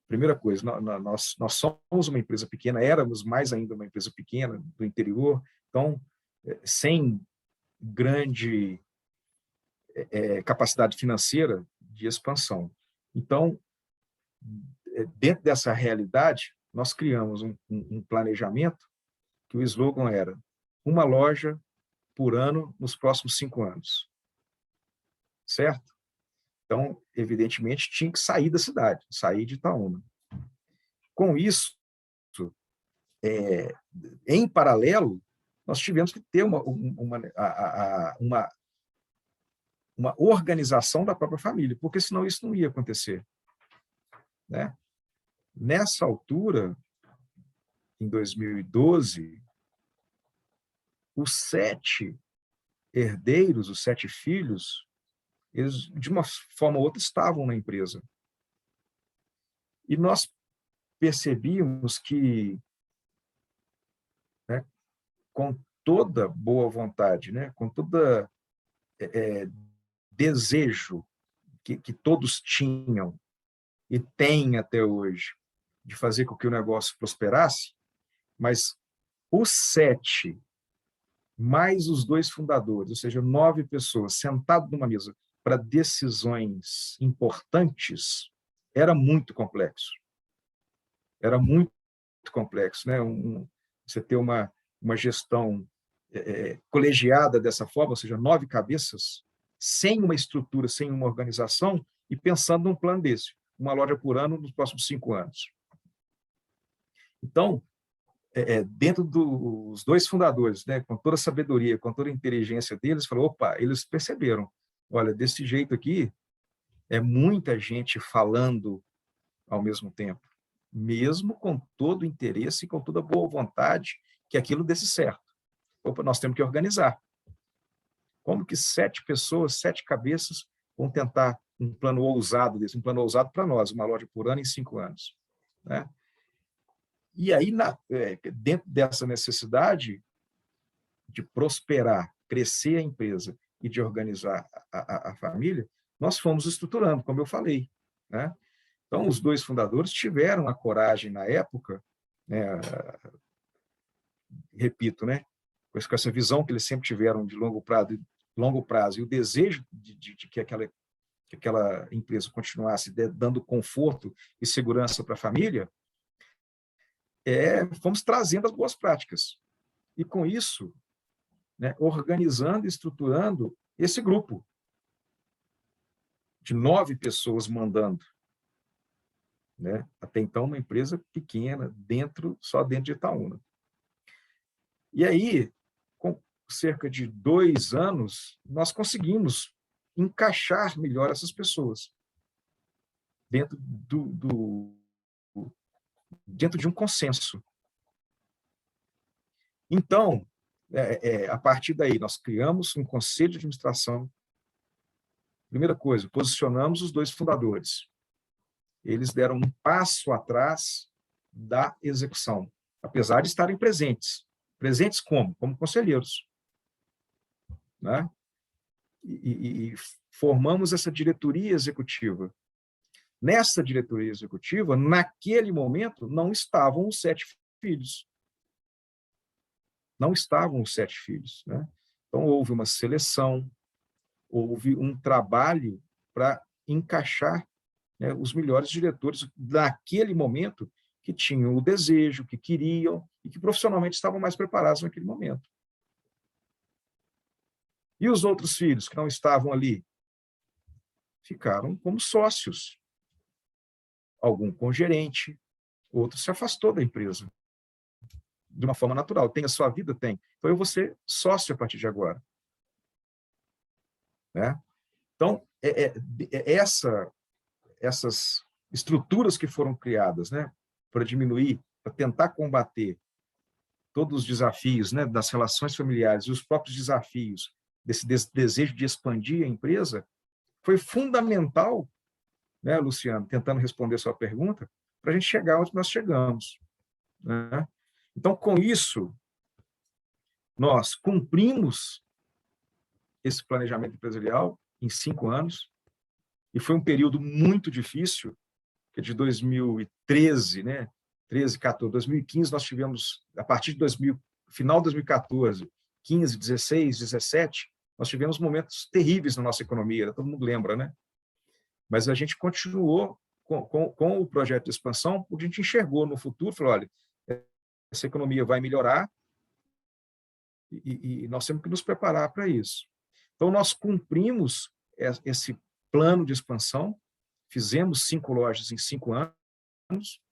Primeira coisa, nós somos uma empresa pequena, éramos mais ainda uma empresa pequena do interior, então, sem grande capacidade financeira de expansão. Então, dentro dessa realidade, nós criamos um planejamento que o slogan era uma loja por ano nos próximos 5 anos. Certo? Então, evidentemente, tinha que sair da cidade, sair de Itaúna. Com isso, em paralelo, nós tivemos que ter uma organização da própria família, porque senão isso não ia acontecer, né? Nessa altura, em 2012, os 7 herdeiros, os 7 filhos, eles, de uma forma ou outra, estavam na empresa. E nós percebíamos que, né, com toda boa vontade, né, com toda desejo que todos tinham e têm até hoje de fazer com que o negócio prosperasse, mas os 7 mais os 2 fundadores, ou seja, 9 pessoas sentadas numa mesa para decisões importantes, era muito complexo. Era muito complexo, né? Você ter uma gestão colegiada dessa forma, ou seja, 9 cabeças, sem uma estrutura, sem uma organização, e pensando num plano desse, uma loja por ano nos próximos 5 anos. Então, dentro dos dois fundadores, né, com toda a sabedoria, com toda a inteligência deles, falou, opa, eles perceberam, olha, desse jeito aqui, é muita gente falando ao mesmo tempo, mesmo com todo o interesse e com toda a boa vontade que aquilo desse certo. Opa, nós temos que organizar. Como que 7 pessoas, 7 cabeças vão tentar um plano ousado desse, um plano ousado para nós, uma loja por ano em 5 anos, né? E aí, dentro dessa necessidade de prosperar, crescer a empresa e de organizar a família, nós fomos estruturando, como eu falei, né? Então, os dois fundadores tiveram a coragem na época, né, repito, né, com essa visão que eles sempre tiveram de longo prazo e o desejo de que aquela empresa continuasse dando conforto e segurança para a família, fomos trazendo as boas práticas. E, com isso, né, organizando e estruturando esse grupo de 9 pessoas mandando. Né? Até então, uma empresa pequena, só dentro de Itaúna. E aí, com cerca de 2 anos, nós conseguimos encaixar melhor essas pessoas dentro dentro de um consenso. Então, a partir daí, nós criamos um conselho de administração. Primeira coisa, posicionamos os 2 fundadores. Eles deram um passo atrás da execução, apesar de estarem presentes. Presentes como? Como conselheiros. Né? E formamos essa diretoria executiva. Nessa diretoria executiva, naquele momento, não estavam os 7 filhos. Não estavam os 7 filhos. Né? Então, houve uma seleção, houve um trabalho para encaixar, né, os melhores diretores naquele momento que tinham o desejo, que queriam e que profissionalmente estavam mais preparados naquele momento. E os outros filhos que não estavam ali ficaram como sócios. Algum com gerente, outro se afastou da empresa de uma forma natural. Tem a sua vida? Tem. Então, eu vou ser sócio a partir de agora. Né? Então, essas estruturas que foram criadas, né, para diminuir, para tentar combater todos os desafios, né, das relações familiares e os próprios desafios desse desejo de expandir a empresa, foi fundamental, né, Luciano, tentando responder a sua pergunta, para a gente chegar onde nós chegamos. Né? Então, com isso, nós cumprimos esse planejamento empresarial em 5 anos, e foi um período muito difícil, que de 2013, né, 13, 14, 2015, nós tivemos, a partir de final de 2014, 15, 16, 17, nós tivemos momentos terríveis na nossa economia, todo mundo lembra, né? Mas a gente continuou com o projeto de expansão, porque a gente enxergou no futuro, falou, olha, essa economia vai melhorar e nós temos que nos preparar para isso. Então, nós cumprimos esse plano de expansão, fizemos 5 lojas em 5 anos.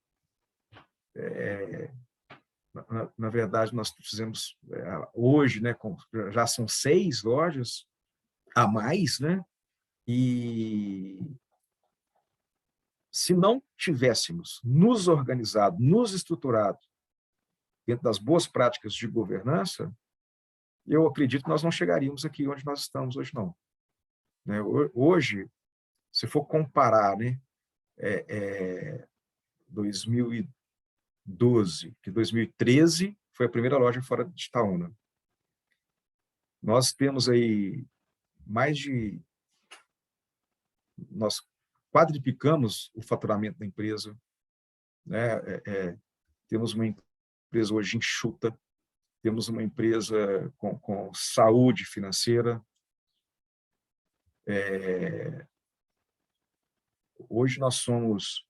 Na verdade, nós fizemos hoje, né, já são 6 lojas a mais, né? E se não tivéssemos nos organizado, nos estruturado dentro das boas práticas de governança, eu acredito que nós não chegaríamos aqui onde nós estamos hoje, não. Hoje, se for comparar, né, 2012, que 2013 foi a primeira loja fora de Itaúna. Nós temos aí nós quadruplicamos o faturamento da empresa, né? Temos uma empresa hoje enxuta, temos uma empresa com saúde financeira. Hoje nós somos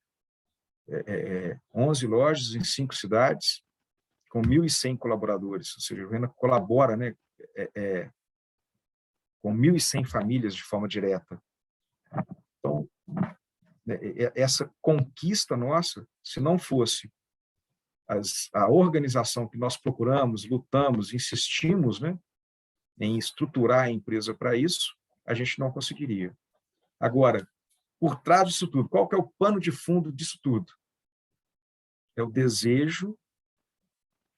11 lojas em 5 cidades, com 1.100 colaboradores, ou seja, a Venda colabora, né, com 1.100 famílias de forma direta. Então, essa conquista nossa, se não fosse a organização que nós procuramos, lutamos, insistimos, né, em estruturar a empresa para isso, a gente não conseguiria. Agora, por trás disso tudo, qual que é o pano de fundo disso tudo? É o desejo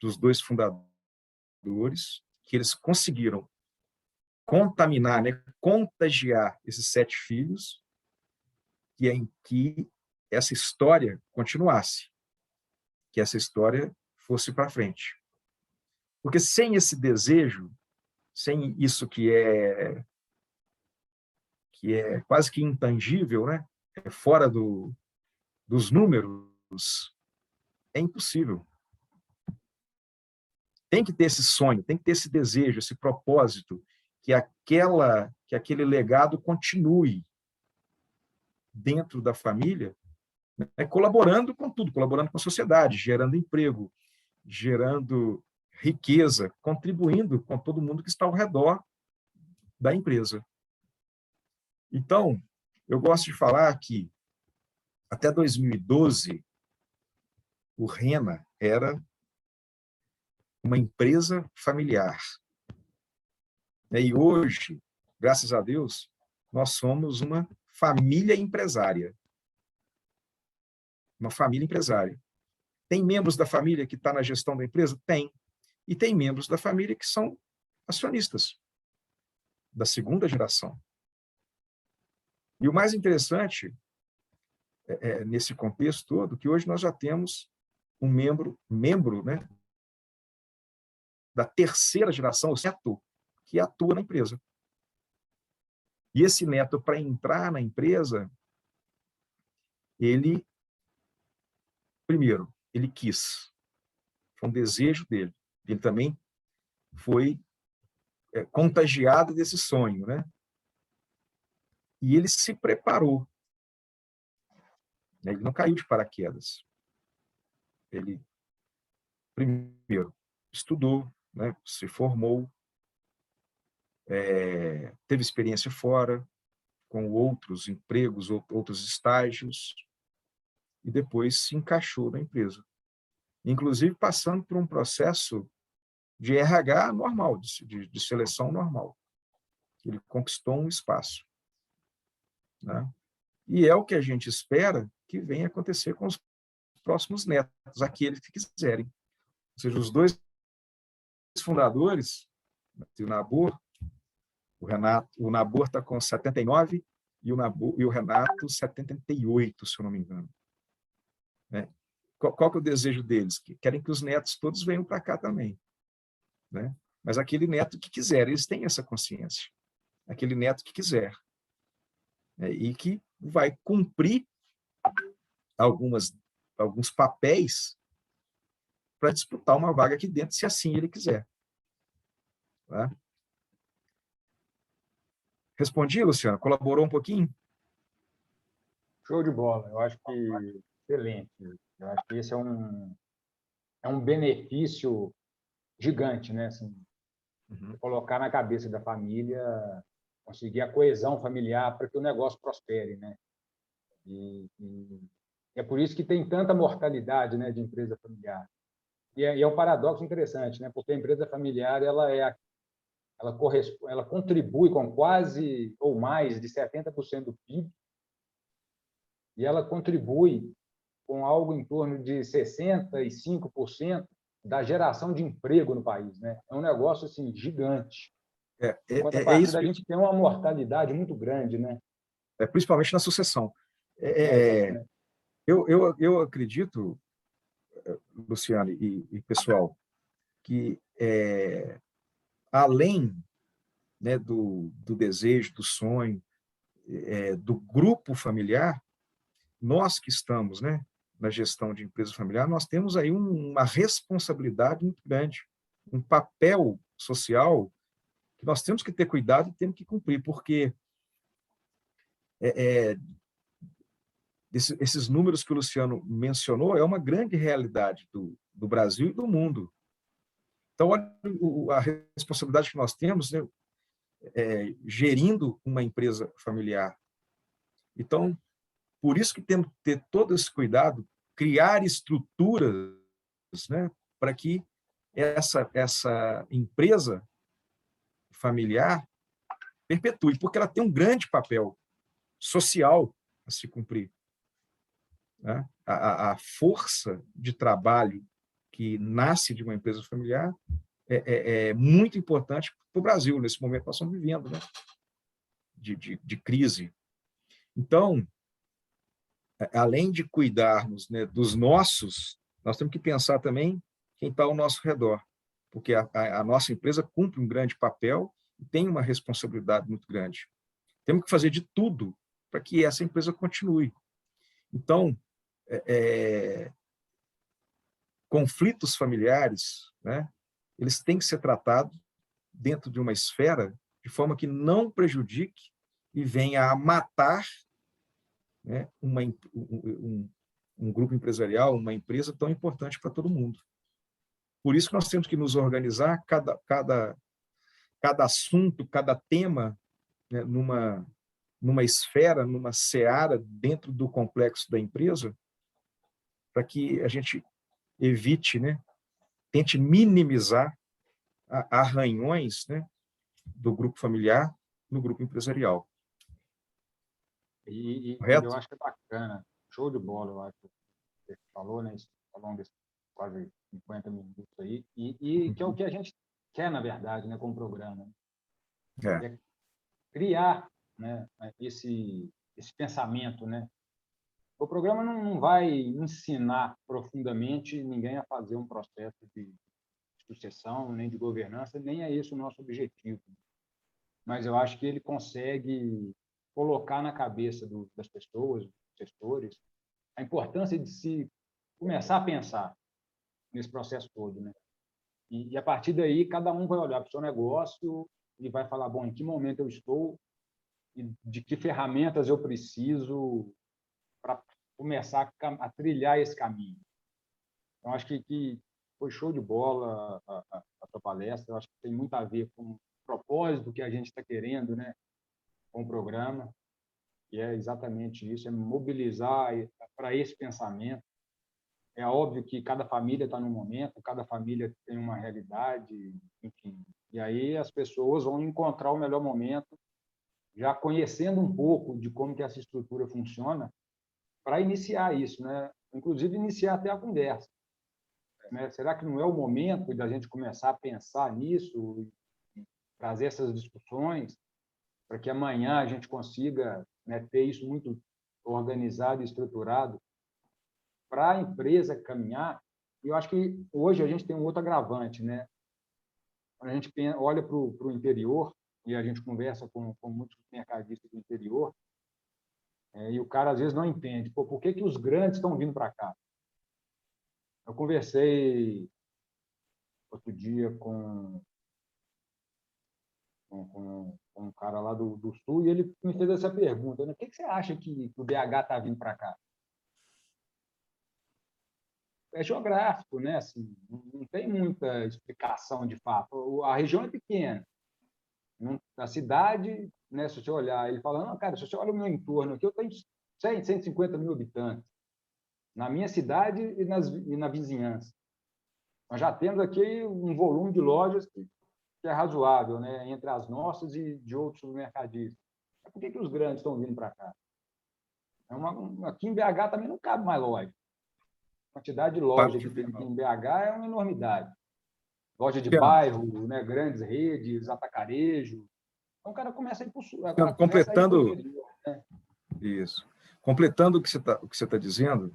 dos dois fundadores, que eles conseguiram contaminar, né, contagiar esses 7 filhos, que é em que essa história continuasse, que essa história fosse para frente. Porque sem esse desejo, sem isso que é quase que intangível, né, é fora dos números, é impossível. Tem que ter esse sonho, tem que ter esse desejo, esse propósito, que aquele legado continue dentro da família, né, colaborando com tudo, colaborando com a sociedade, gerando emprego, gerando riqueza, contribuindo com todo mundo que está ao redor da empresa. Então, eu gosto de falar que até 2012 o Rena era uma empresa familiar. E hoje, graças a Deus, nós somos uma família empresária. Uma família empresária. Tem membros da família que estão na gestão da empresa? Tem. E tem membros da família que são acionistas, da segunda geração. E o mais interessante, nesse contexto todo, que hoje nós já temos um membro, né, da terceira geração, o neto, que atua na empresa. E esse neto, para entrar na empresa, ele, primeiro, ele quis. Foi um desejo dele. Ele também foi contagiado desse sonho, né? E ele se preparou. Ele não caiu de paraquedas. Ele, primeiro, estudou, né? Se formou, teve experiência fora, com outros empregos, outros estágios, e depois se encaixou na empresa. Inclusive passando por um processo de RH normal, de seleção normal. Ele conquistou um espaço, né? E é o que a gente espera que venha acontecer com os próximos netos, aqueles que quiserem. Ou seja, os dois fundadores, o Nabor, o Nabor está com 79 e o Renato 78, se eu não me engano. Qual que é o desejo deles? Querem que os netos todos venham para cá também, né? Mas aquele neto que quiser, eles têm essa consciência. Aquele neto que quiser, né? E que vai cumprir alguns papéis para disputar uma vaga aqui dentro, se assim ele quiser. Tá? Respondi, Luciano? Colaborou um pouquinho? Show de bola. Eu acho que excelente. Eu acho que esse é um benefício gigante, né? Assim, colocar na cabeça da família, conseguir a coesão familiar para que o negócio prospere, né? E é por isso que tem tanta mortalidade, né, de empresa familiar. E é um paradoxo interessante, né? Porque a empresa familiar ela contribui com quase ou mais de 70% do PIB, e ela contribui com algo em torno de 65% da geração de emprego no país, né? É um negócio assim gigante. Enquanto a partir da gente tem uma mortalidade muito grande, né? Principalmente na sucessão. Eu acredito, Luciano e pessoal, que além, né, do desejo, do sonho, do grupo familiar, nós que estamos, né, na gestão de empresa familiar, nós temos aí uma responsabilidade muito grande, um papel social que nós temos que ter cuidado e temos que cumprir, porque esses números que o Luciano mencionou é uma grande realidade do Brasil e do mundo. Então, olha a responsabilidade que nós temos, né? gerindo uma empresa familiar. Então, por isso que temos que ter todo esse cuidado, criar estruturas, né, para que essa empresa familiar perpetue, porque ela tem um grande papel social a se cumprir, né? A força de trabalho que nasce de uma empresa familiar é muito importante para o Brasil, nesse momento que nós estamos vivendo, né? de crise. Então, além de cuidarmos, né, dos nossos, nós temos que pensar também quem está ao nosso redor, porque a nossa empresa cumpre um grande papel e tem uma responsabilidade muito grande. Temos que fazer de tudo para que essa empresa continue. Então, conflitos familiares, né, eles têm que ser tratados dentro de uma esfera de forma que não prejudique e venha a matar, né, um grupo empresarial, uma empresa tão importante para todo mundo. Por isso que nós temos que nos organizar, cada assunto, cada tema, né, numa esfera, numa seara dentro do complexo da empresa, para que a gente evite, né, tente minimizar arranhões, né, do grupo familiar no grupo empresarial. E Correto? eu acho que é bacana, show de bola, eu acho que você falou, né, ao longo desses quase 50 minutos aí, e que é o que a gente quer, na verdade, né, com o programa. É criar, né, esse pensamento, né? O programa não vai ensinar profundamente ninguém a fazer um processo de sucessão, nem de governança, nem é esse o nosso objetivo. Mas eu acho que ele consegue colocar na cabeça das pessoas, dos gestores, a importância de se começar a pensar nesse processo todo, né? E a partir daí, cada um vai olhar para o seu negócio e vai falar, bom, em que momento eu estou e de que ferramentas eu preciso para começar a trilhar esse caminho. Então, acho que foi show de bola a tua palestra. Eu acho que tem muito a ver com o propósito que a gente está querendo, né, com o programa, e é exatamente isso, é mobilizar para esse pensamento. É óbvio que cada família está num momento, cada família tem uma realidade, enfim. E aí as pessoas vão encontrar o melhor momento, já conhecendo um pouco de como que essa estrutura funciona, para iniciar isso, né? Inclusive iniciar até a conversa. Né? Será que não é o momento da gente começar a pensar nisso, trazer essas discussões, para que amanhã a gente consiga, né, ter isso muito organizado e estruturado para a empresa caminhar? E eu acho que hoje a gente tem um outro agravante, né? Quando a gente olha para o interior, e a gente conversa com muitos mercadistas do interior, e o cara às vezes não entende, pô, por que os grandes estão vindo para cá? Eu conversei outro dia com um cara lá do Sul, e ele me fez essa pergunta, né? Por que você acha que o BH está vindo para cá? É geográfico, né? Assim, não tem muita explicação de fato. A região é pequena. A cidade, né, se você olhar, ele fala, não, cara, se você olha o meu entorno aqui, eu tenho 100, 150 mil habitantes. Na minha cidade e na vizinhança. Nós já temos aqui um volume de lojas que é razoável, né, entre as nossas e de outros mercadistas. Por que os grandes estão vindo para cá? Aqui em BH também não cabe mais loja. A quantidade de loja que tem aqui em BH é uma enormidade. Loja de bairro, né, grandes redes, atacarejo. Então o cara começa a ir para o sul. Completando, né? Isso. Completando o que você tá dizendo,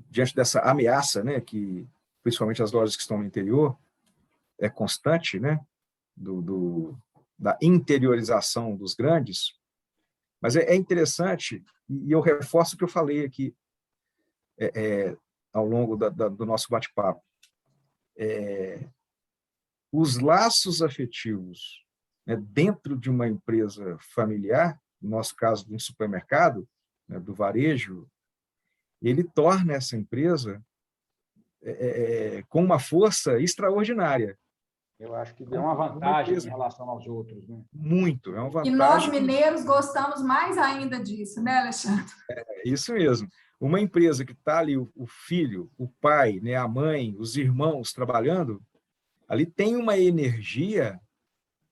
diante dessa ameaça, né, que principalmente as lojas que estão no interior, é constante, né, da interiorização dos grandes, mas é interessante, e eu reforço o que eu falei aqui ao longo do nosso bate-papo. Os laços afetivos, né, dentro de uma empresa familiar, no nosso caso, de um supermercado, né, do varejo, ele torna essa empresa com uma força extraordinária. Eu acho que deu uma vantagem em empresa, relação aos outros, né? muito, é uma E nós, vantagem. mineiros, gostamos mais ainda disso, né, Alexandre? É isso mesmo. Uma empresa que está ali o filho, o pai, né, a mãe, os irmãos trabalhando, ali tem uma energia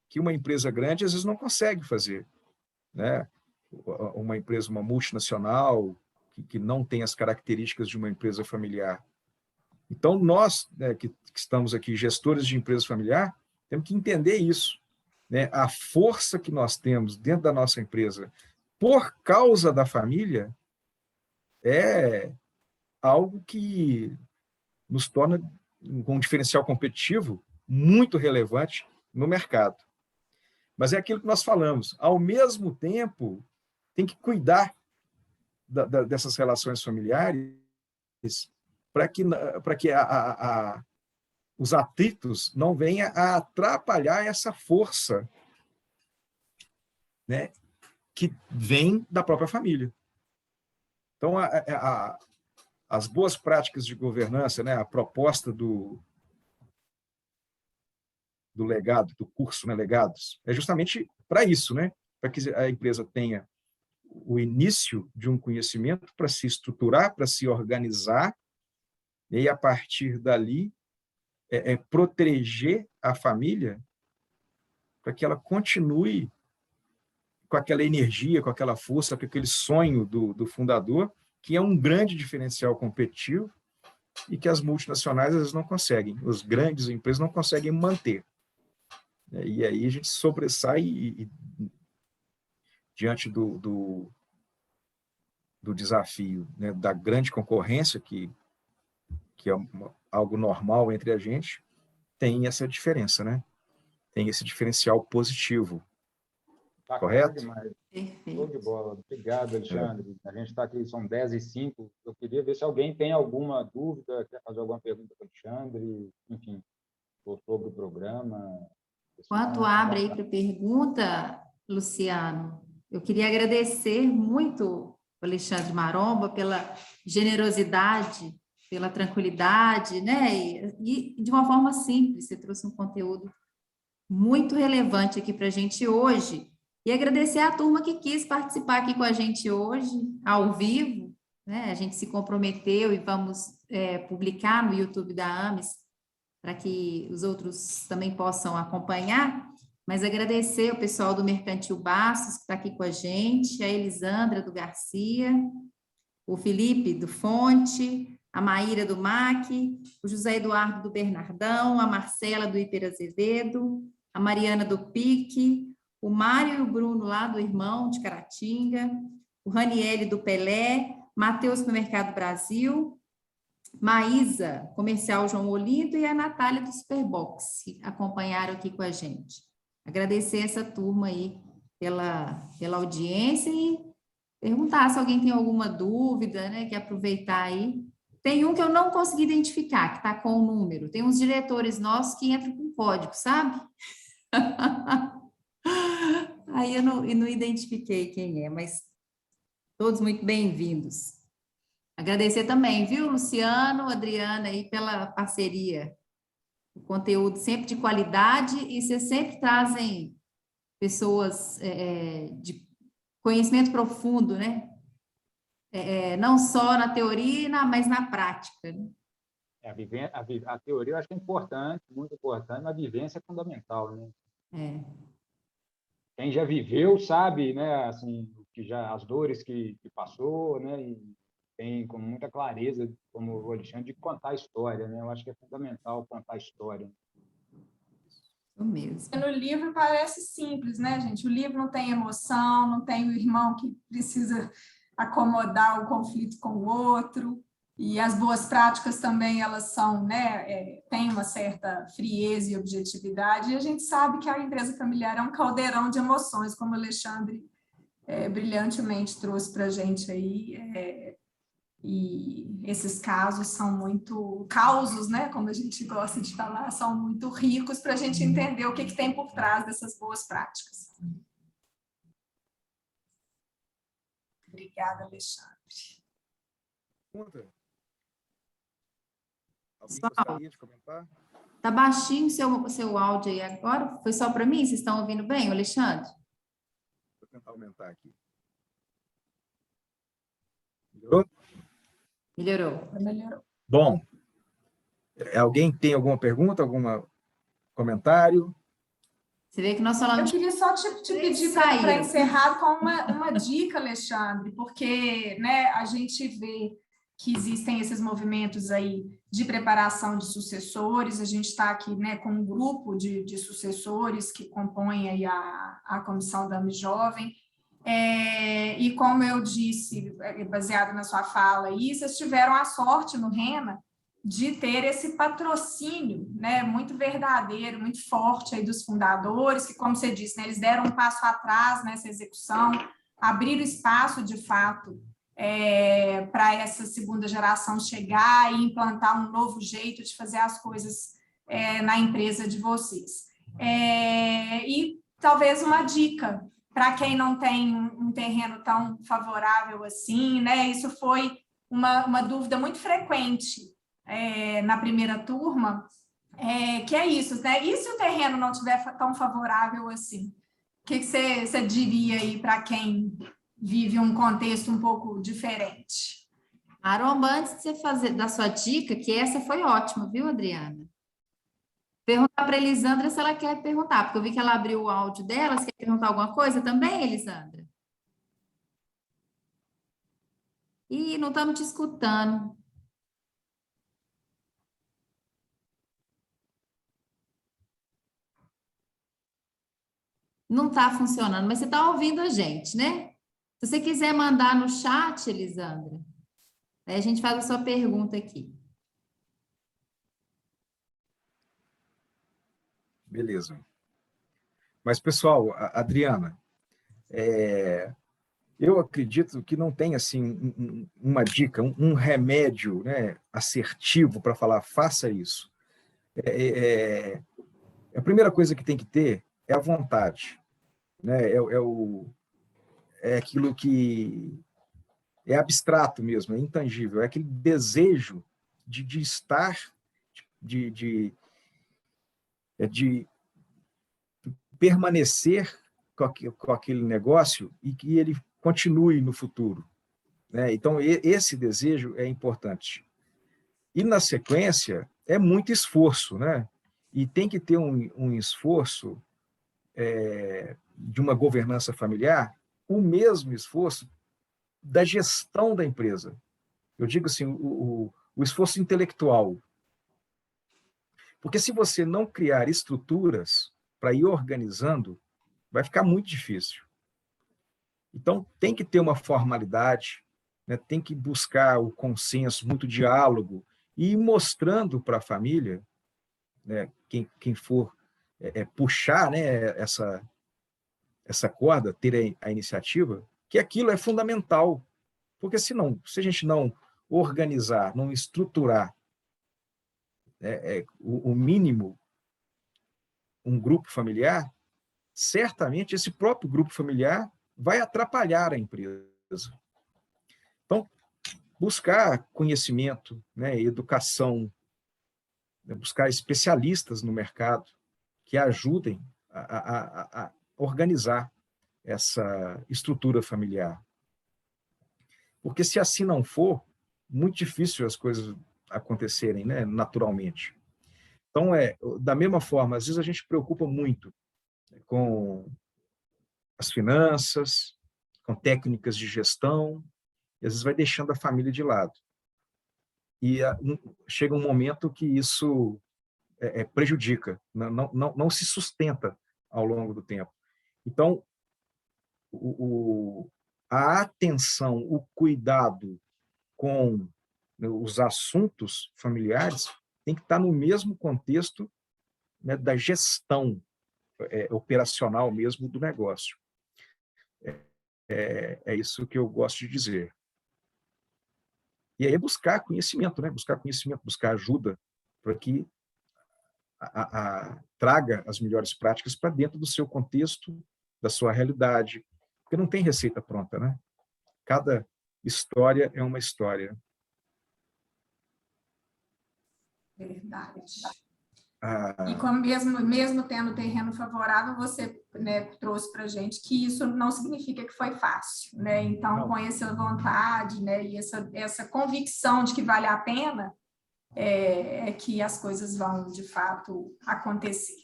que uma empresa grande às vezes não consegue fazer, né? Uma empresa, uma multinacional, que não tem as características de uma empresa familiar. Então, nós, né, que estamos aqui, gestores de empresa familiar, temos que entender isso, né? A força que nós temos dentro da nossa empresa por causa da família é algo que nos torna com um diferencial competitivo muito relevante no mercado. Mas é aquilo que nós falamos, ao mesmo tempo, tem que cuidar dessas relações familiares para que os atritos não venham a atrapalhar essa força, né, que vem da própria família. Então, as boas práticas de governança, né, a proposta do legado, do curso, né, Legados, é justamente para isso, né, para que a empresa tenha o início de um conhecimento para se estruturar, para se organizar, e a partir dali proteger a família para que ela continue com aquela energia, com aquela força, com aquele sonho do fundador, que é um grande diferencial competitivo e que as multinacionais às vezes não conseguem, as grandes empresas não conseguem manter. E aí a gente sobressai diante do desafio, né, da grande concorrência, que é algo normal entre a gente, tem essa diferença, né? Tem esse diferencial positivo, Bacana correto? demais. Show Perfeito. de bola. Obrigado, Alexandre. A gente está aqui, são 10h05. Eu queria ver se alguém tem alguma dúvida, quer fazer alguma pergunta para o Alexandre, enfim, ou sobre o programa. Enquanto abre aí para pergunta, Luciano, eu queria agradecer muito o Alexandre Maromba pela generosidade, pela tranquilidade, né? E de uma forma simples, você trouxe um conteúdo muito relevante aqui para a gente hoje. E agradecer à turma que quis participar aqui com a gente hoje, ao vivo, né? A gente se comprometeu e vamos publicar no YouTube da AMES para que os outros também possam acompanhar, mas agradecer o pessoal do Mercantil Bastos, que está aqui com a gente, a Elisandra do Garcia, o Felipe do Fonte, a Maíra do MAC, o José Eduardo do Bernardão, a Marcela do Hiper Azevedo, a Mariana do Pique, o Mário e o Bruno lá do Irmão de Caratinga, o Raniele do Pelé, Matheus do Mercado Brasil, Maísa, comercial João Olindo, e a Natália do Superbox, que acompanharam aqui com a gente. Agradecer essa turma aí pela audiência e perguntar se alguém tem alguma dúvida, né? Que aproveitar aí. Tem um que eu não consegui identificar, que está com o número. Tem uns diretores nossos que entram com código, sabe? Aí eu não identifiquei quem é, mas todos muito bem-vindos. Agradecer também, viu, Luciano, Adriana, aí pela parceria. O conteúdo sempre de qualidade e vocês sempre trazem pessoas de conhecimento profundo, né? Não só na teoria, mas na prática. Né? A teoria eu acho que é importante, muito importante, mas a vivência é fundamental, né? Quem já viveu sabe, né, assim, as dores que passou, né, e tem com muita clareza, como o Alexandre, de contar a história, né? Eu acho que é fundamental contar a história. Isso mesmo. No livro parece simples, né, gente? O livro não tem emoção, não tem o irmão que precisa acomodar o conflito com o outro, e as boas práticas também, elas são, né, têm uma certa frieza e objetividade, e a gente sabe que a empresa familiar é um caldeirão de emoções, como o Alexandre brilhantemente trouxe para a gente aí, e esses casos são muito causos, né, como a gente gosta de falar, são muito ricos para a gente entender o que tem por trás dessas boas práticas. Obrigada, Alexandre. Alguém gostaria de comentar? Tá baixinho o seu áudio aí agora? Foi só para mim? Vocês estão ouvindo bem, Alexandre? Vou tentar aumentar aqui. Melhorou? Melhorou. Melhorou. Bom, alguém tem alguma pergunta, algum comentário? Você vê que nós Eu falamos queria só te pedir para encerrar com uma dica, Alexandre, porque, né, a gente vê que existem esses movimentos aí de preparação de sucessores, a gente está aqui, né, com um grupo de sucessores que compõem aí a comissão da AME Jovem, e como eu disse, baseado na sua fala aí, vocês tiveram a sorte no RENA de ter esse patrocínio, né, muito verdadeiro, muito forte aí dos fundadores, que, como você disse, né, eles deram um passo atrás nessa execução, abriram espaço, de fato, para essa segunda geração chegar e implantar um novo jeito de fazer as coisas na empresa de vocês. E talvez uma dica para quem não tem um terreno tão favorável assim, né? Isso foi uma dúvida muito frequente na primeira turma, que é isso, né? E se o terreno não estiver tão favorável assim? O que você diria aí para quem vive um contexto um pouco diferente? Aromba, antes de você fazer da sua dica, que essa foi ótima, viu, Adriana? Perguntar para a Elisandra se ela quer perguntar, porque eu vi que ela abriu o áudio dela. Você quer perguntar alguma coisa também, Elisandra? Ih, não estamos te escutando. Não está funcionando, mas você está ouvindo a gente, né? Se você quiser mandar no chat, Elisandra, aí a gente faz a sua pergunta aqui. Beleza. Mas, pessoal, Adriana, eu acredito que não tem assim uma dica, um remédio, né, assertivo para falar, faça isso. A primeira coisa que tem que ter é a vontade, né? É aquilo que é abstrato mesmo, é intangível, é aquele desejo de estar, de permanecer com aquele negócio e que ele continue no futuro, né? Então, esse desejo é importante. E, na sequência, é muito esforço, né? E tem que ter um esforço de uma governança familiar, o mesmo esforço da gestão da empresa. Eu digo assim, o esforço intelectual. Porque se você não criar estruturas para ir organizando, vai ficar muito difícil. Então, tem que ter uma formalidade, né? Tem que buscar o consenso, muito diálogo, e ir mostrando para a família, né, quem for puxar, né, essa corda, ter a iniciativa, que aquilo é fundamental. Porque se a gente não organizar, não estruturar o mínimo, um grupo familiar, certamente esse próprio grupo familiar vai atrapalhar a empresa. Então, buscar conhecimento, né, educação, né, buscar especialistas no mercado que ajudem a organizar essa estrutura familiar. Porque se assim não for, muito difícil as coisas acontecerem, né, naturalmente. Então, da mesma forma, às vezes a gente se preocupa muito com as finanças, com técnicas de gestão, e às vezes vai deixando a família de lado. E chega um momento que isso prejudica, não se sustenta ao longo do tempo. Então, a atenção, o cuidado com os assuntos familiares tem que estar no mesmo contexto, né, da gestão operacional mesmo do negócio. É isso que eu gosto de dizer. E aí buscar conhecimento, né? Buscar ajuda para que traga as melhores práticas para dentro do seu contexto, da sua realidade, porque não tem receita pronta, né? Cada história é uma história. Verdade. E como mesmo tendo terreno favorável, você, né, trouxe para a gente que isso não significa que foi fácil, né? Então, com essa vontade, né, e essa convicção de que vale a pena, é que as coisas vão, de fato, acontecer.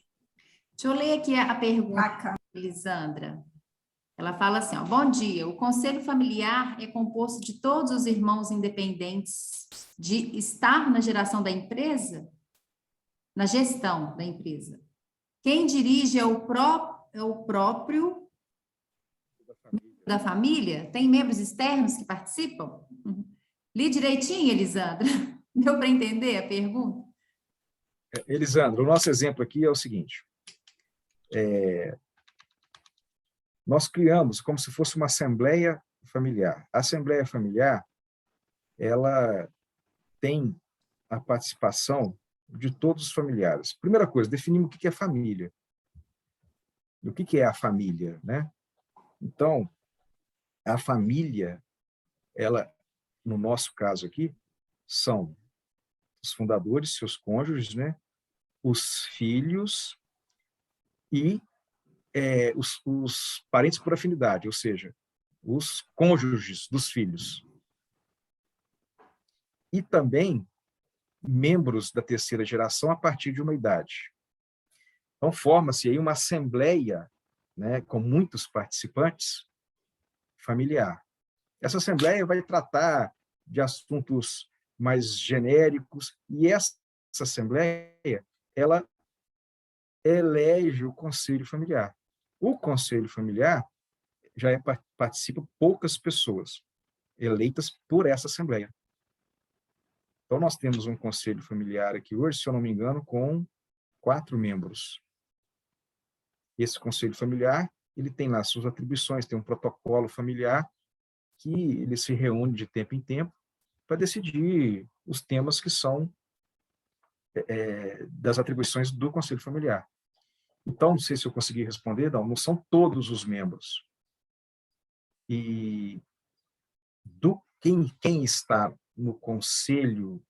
Deixa eu ler aqui a pergunta Bacana. da Elisandra. Ela fala assim, ó, bom dia, o conselho familiar é composto de todos os irmãos independentes de estar na geração da empresa? Na gestão da empresa. Quem dirige é o próprio da família? Tem membros externos que participam? Li direitinho, Elisandra? Deu para entender a pergunta? Elisandra, o nosso exemplo aqui é o seguinte. Nós criamos como se fosse uma assembleia familiar. A assembleia familiar, ela tem a participação de todos os familiares. Primeira coisa, definimos o que é família. O que é a família, né? Então, a família, ela, no nosso caso aqui, são os fundadores, seus cônjuges, né? Os filhos e os parentes por afinidade, ou seja, os cônjuges dos filhos. E também membros da terceira geração a partir de uma idade. Então, forma-se aí uma assembleia, né, com muitos participantes, familiar. Essa assembleia vai tratar de assuntos mais genéricos e essa assembleia, ela elege o conselho familiar. O conselho familiar já participa poucas pessoas eleitas por essa assembleia. Então, nós temos um conselho familiar aqui hoje, se eu não me engano, com 4 membros. Esse conselho familiar, ele tem lá suas atribuições, tem um protocolo familiar que ele se reúne de tempo em tempo para decidir os temas que são das atribuições do conselho familiar. Então, não sei se eu consegui responder, não são todos os membros. E quem está no conselho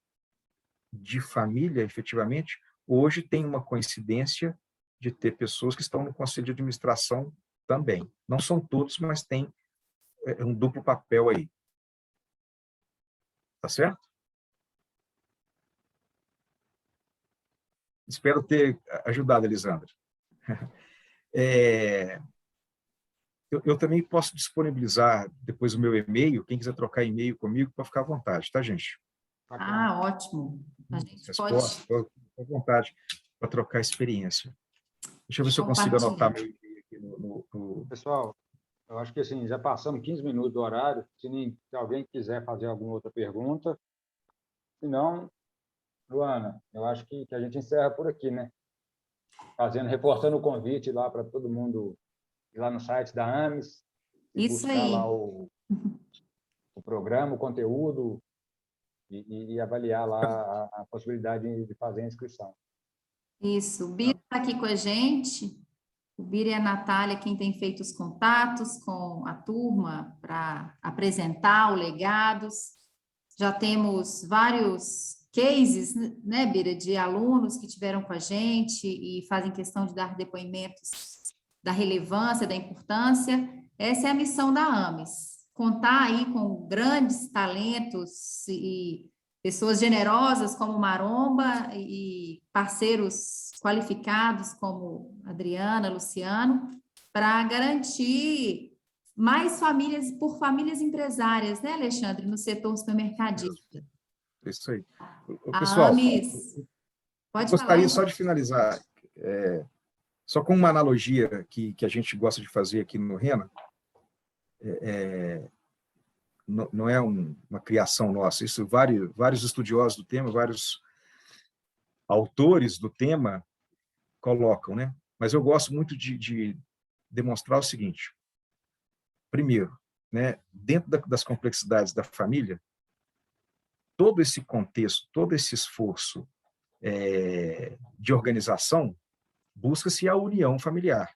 de família, efetivamente, hoje tem uma coincidência de ter pessoas que estão no conselho de administração também. Não são todos, mas tem um duplo papel aí. Tá certo? Espero ter ajudado, Elisandra. Eu também posso disponibilizar depois o meu e-mail, quem quiser trocar e-mail comigo, pode ficar à vontade, tá, gente? Ah, ótimo. A gente pode... Estou à vontade para trocar experiência. Deixa eu ver se eu consigo anotar meu e-mail aqui no... Pessoal, eu acho que assim, já passamos 15 minutos do horário. Se alguém quiser fazer alguma outra pergunta, se não, Luana, eu acho que a gente encerra por aqui, né? Reforçando o convite lá para todo mundo ir lá no site da AMES e Isso buscar aí. lá o programa, o conteúdo e avaliar lá a possibilidade de fazer a inscrição. Isso. O Bira está aqui com a gente. O Bira e a Natália, quem tem feito os contatos com a turma para apresentar o Legados. Já temos vários cases, né, Bira, de alunos que tiveram com a gente e fazem questão de dar depoimentos da relevância, da importância. Essa é a missão da AMES, contar aí com grandes talentos e pessoas generosas como Maromba e parceiros qualificados como Adriana, Luciano, para garantir mais famílias, por famílias empresárias, né, Alexandre, no setor supermercadista. Isso aí. Pessoal, pode gostaria só de finalizar, só com uma analogia que a gente gosta de fazer aqui no Rena, não é uma criação nossa, isso vários estudiosos do tema, vários autores do tema colocam, né? Mas eu gosto muito de demonstrar o seguinte: primeiro, né, dentro das complexidades da família, todo esse contexto, todo esse esforço de organização, busca-se a união familiar,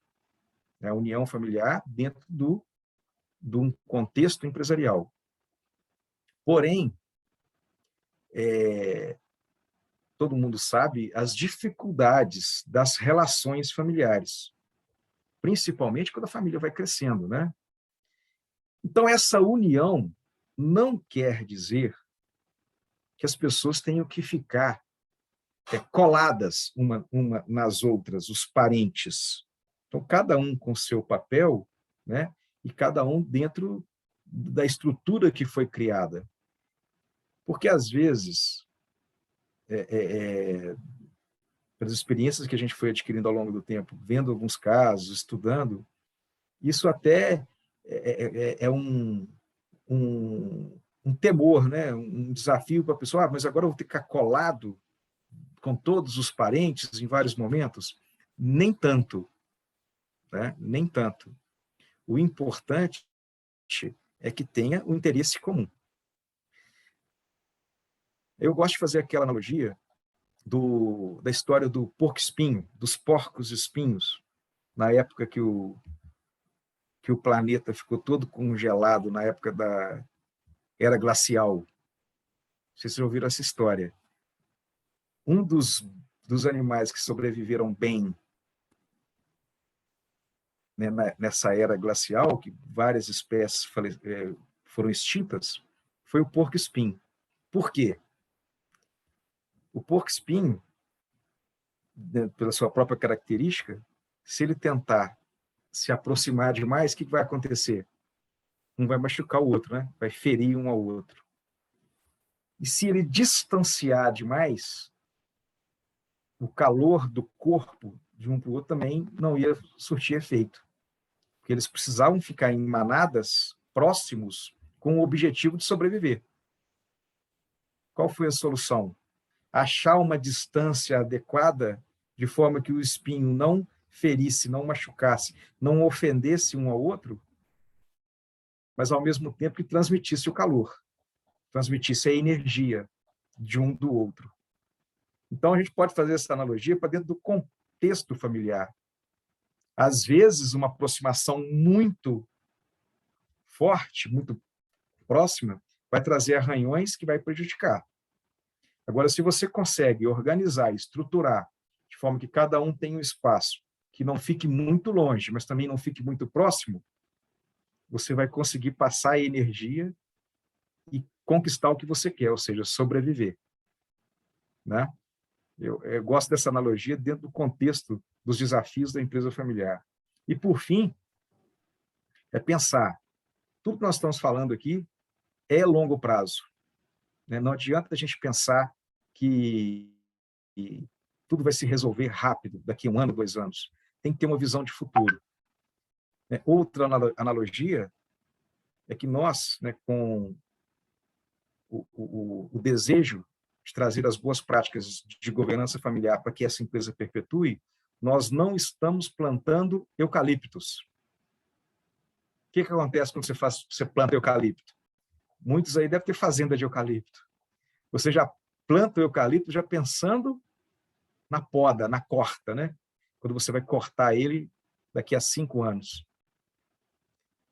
né? A união familiar dentro de um contexto empresarial. Porém, todo mundo sabe, as dificuldades das relações familiares, principalmente quando a família vai crescendo, né? Então, essa união não quer dizer que as pessoas tenham que ficar coladas uma nas outras, os parentes. Então, cada um com seu papel, né? E cada um dentro da estrutura que foi criada. Porque, às vezes, pelas experiências que a gente foi adquirindo ao longo do tempo, vendo alguns casos, estudando, isso até é um temor, né? Um desafio para a pessoa, mas agora eu vou ter que ficar colado com todos os parentes em vários momentos? Nem tanto, né? Nem tanto. O importante é que tenha um interesse comum. Eu gosto de fazer aquela analogia da história do porco-espinho, dos porcos-espinhos, na época que o planeta ficou todo congelado, na época da Era Glacial. Não sei se vocês ouviram essa história. Um dos animais que sobreviveram bem, né, nessa era glacial, que várias espécies foram extintas, foi o porco-espinho. Por quê? O porco-espinho, pela sua própria característica, se ele tentar se aproximar demais, o que vai acontecer? Um vai machucar o outro, né? Vai ferir um ao outro. E se ele distanciar demais, o calor do corpo de um para o outro também não ia surtir efeito. Porque eles precisavam ficar em manadas próximos com o objetivo de sobreviver. Qual foi a solução? Achar uma distância adequada de forma que o espinho não ferisse, não machucasse, não ofendesse um ao outro, mas ao mesmo tempo que transmitisse o calor, transmitisse a energia de um do outro. Então, a gente pode fazer essa analogia para dentro do contexto familiar. Às vezes, uma aproximação muito forte, muito próxima, vai trazer arranhões que vai prejudicar. Agora, se você consegue organizar, estruturar, de forma que cada um tenha um espaço que não fique muito longe, mas também não fique muito próximo, você vai conseguir passar a energia e conquistar o que você quer, ou seja, sobreviver. Né? Eu gosto dessa analogia dentro do contexto dos desafios da empresa familiar. E, por fim, é pensar, tudo que nós estamos falando aqui é longo prazo. Né? Não adianta a gente pensar que tudo vai se resolver rápido, daqui a 1 ano, 2 anos. Tem que ter uma visão de futuro. Outra analogia é que nós, né, com o desejo de trazer as boas práticas de governança familiar para que essa empresa perpetue, nós não estamos plantando eucaliptos. O que acontece quando você planta eucalipto? Muitos aí devem ter fazenda de eucalipto. Você já planta o eucalipto já pensando na poda, na corta, né? Quando você vai cortar ele daqui a 5 anos.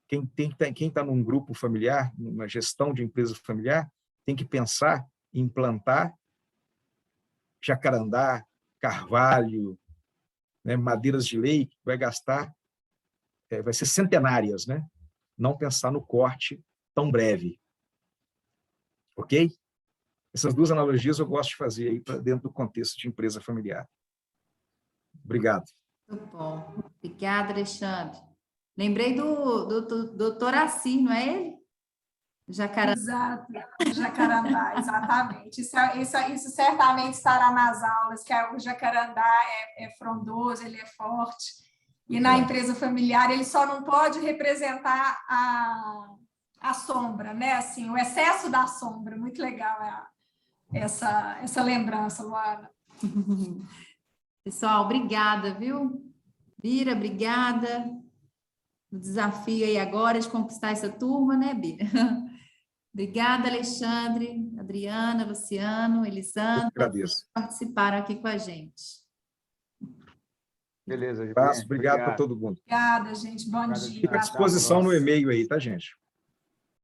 Quem está num grupo familiar, numa gestão de empresa familiar, tem que pensar em plantar jacarandá, carvalho, né, madeiras de lei, que vai gastar, vai ser centenárias, né? Não pensar no corte tão breve. Ok? Essas 2 analogias eu gosto de fazer aí para dentro do contexto de empresa familiar. Obrigado. Muito bom. Obrigada, Alexandre. Lembrei do doutor Assis, não é ele? Jacarandá. Exato, jacarandá, exatamente. Isso certamente estará nas aulas, que o jacarandá é frondoso, ele é forte. E na empresa familiar ele só não pode representar a sombra, né? Assim, o excesso da sombra. Muito legal essa lembrança, Luana. Pessoal, obrigada, viu? Bira, obrigada. O desafio aí agora de conquistar essa turma, né, Bira? Obrigada, Alexandre, Adriana, Luciano, Elisandra, agradeço. que participaram aqui com a gente. Beleza, Obrigado para todo mundo. Obrigada, gente. Bom dia. Fica à disposição no e-mail aí, tá, gente?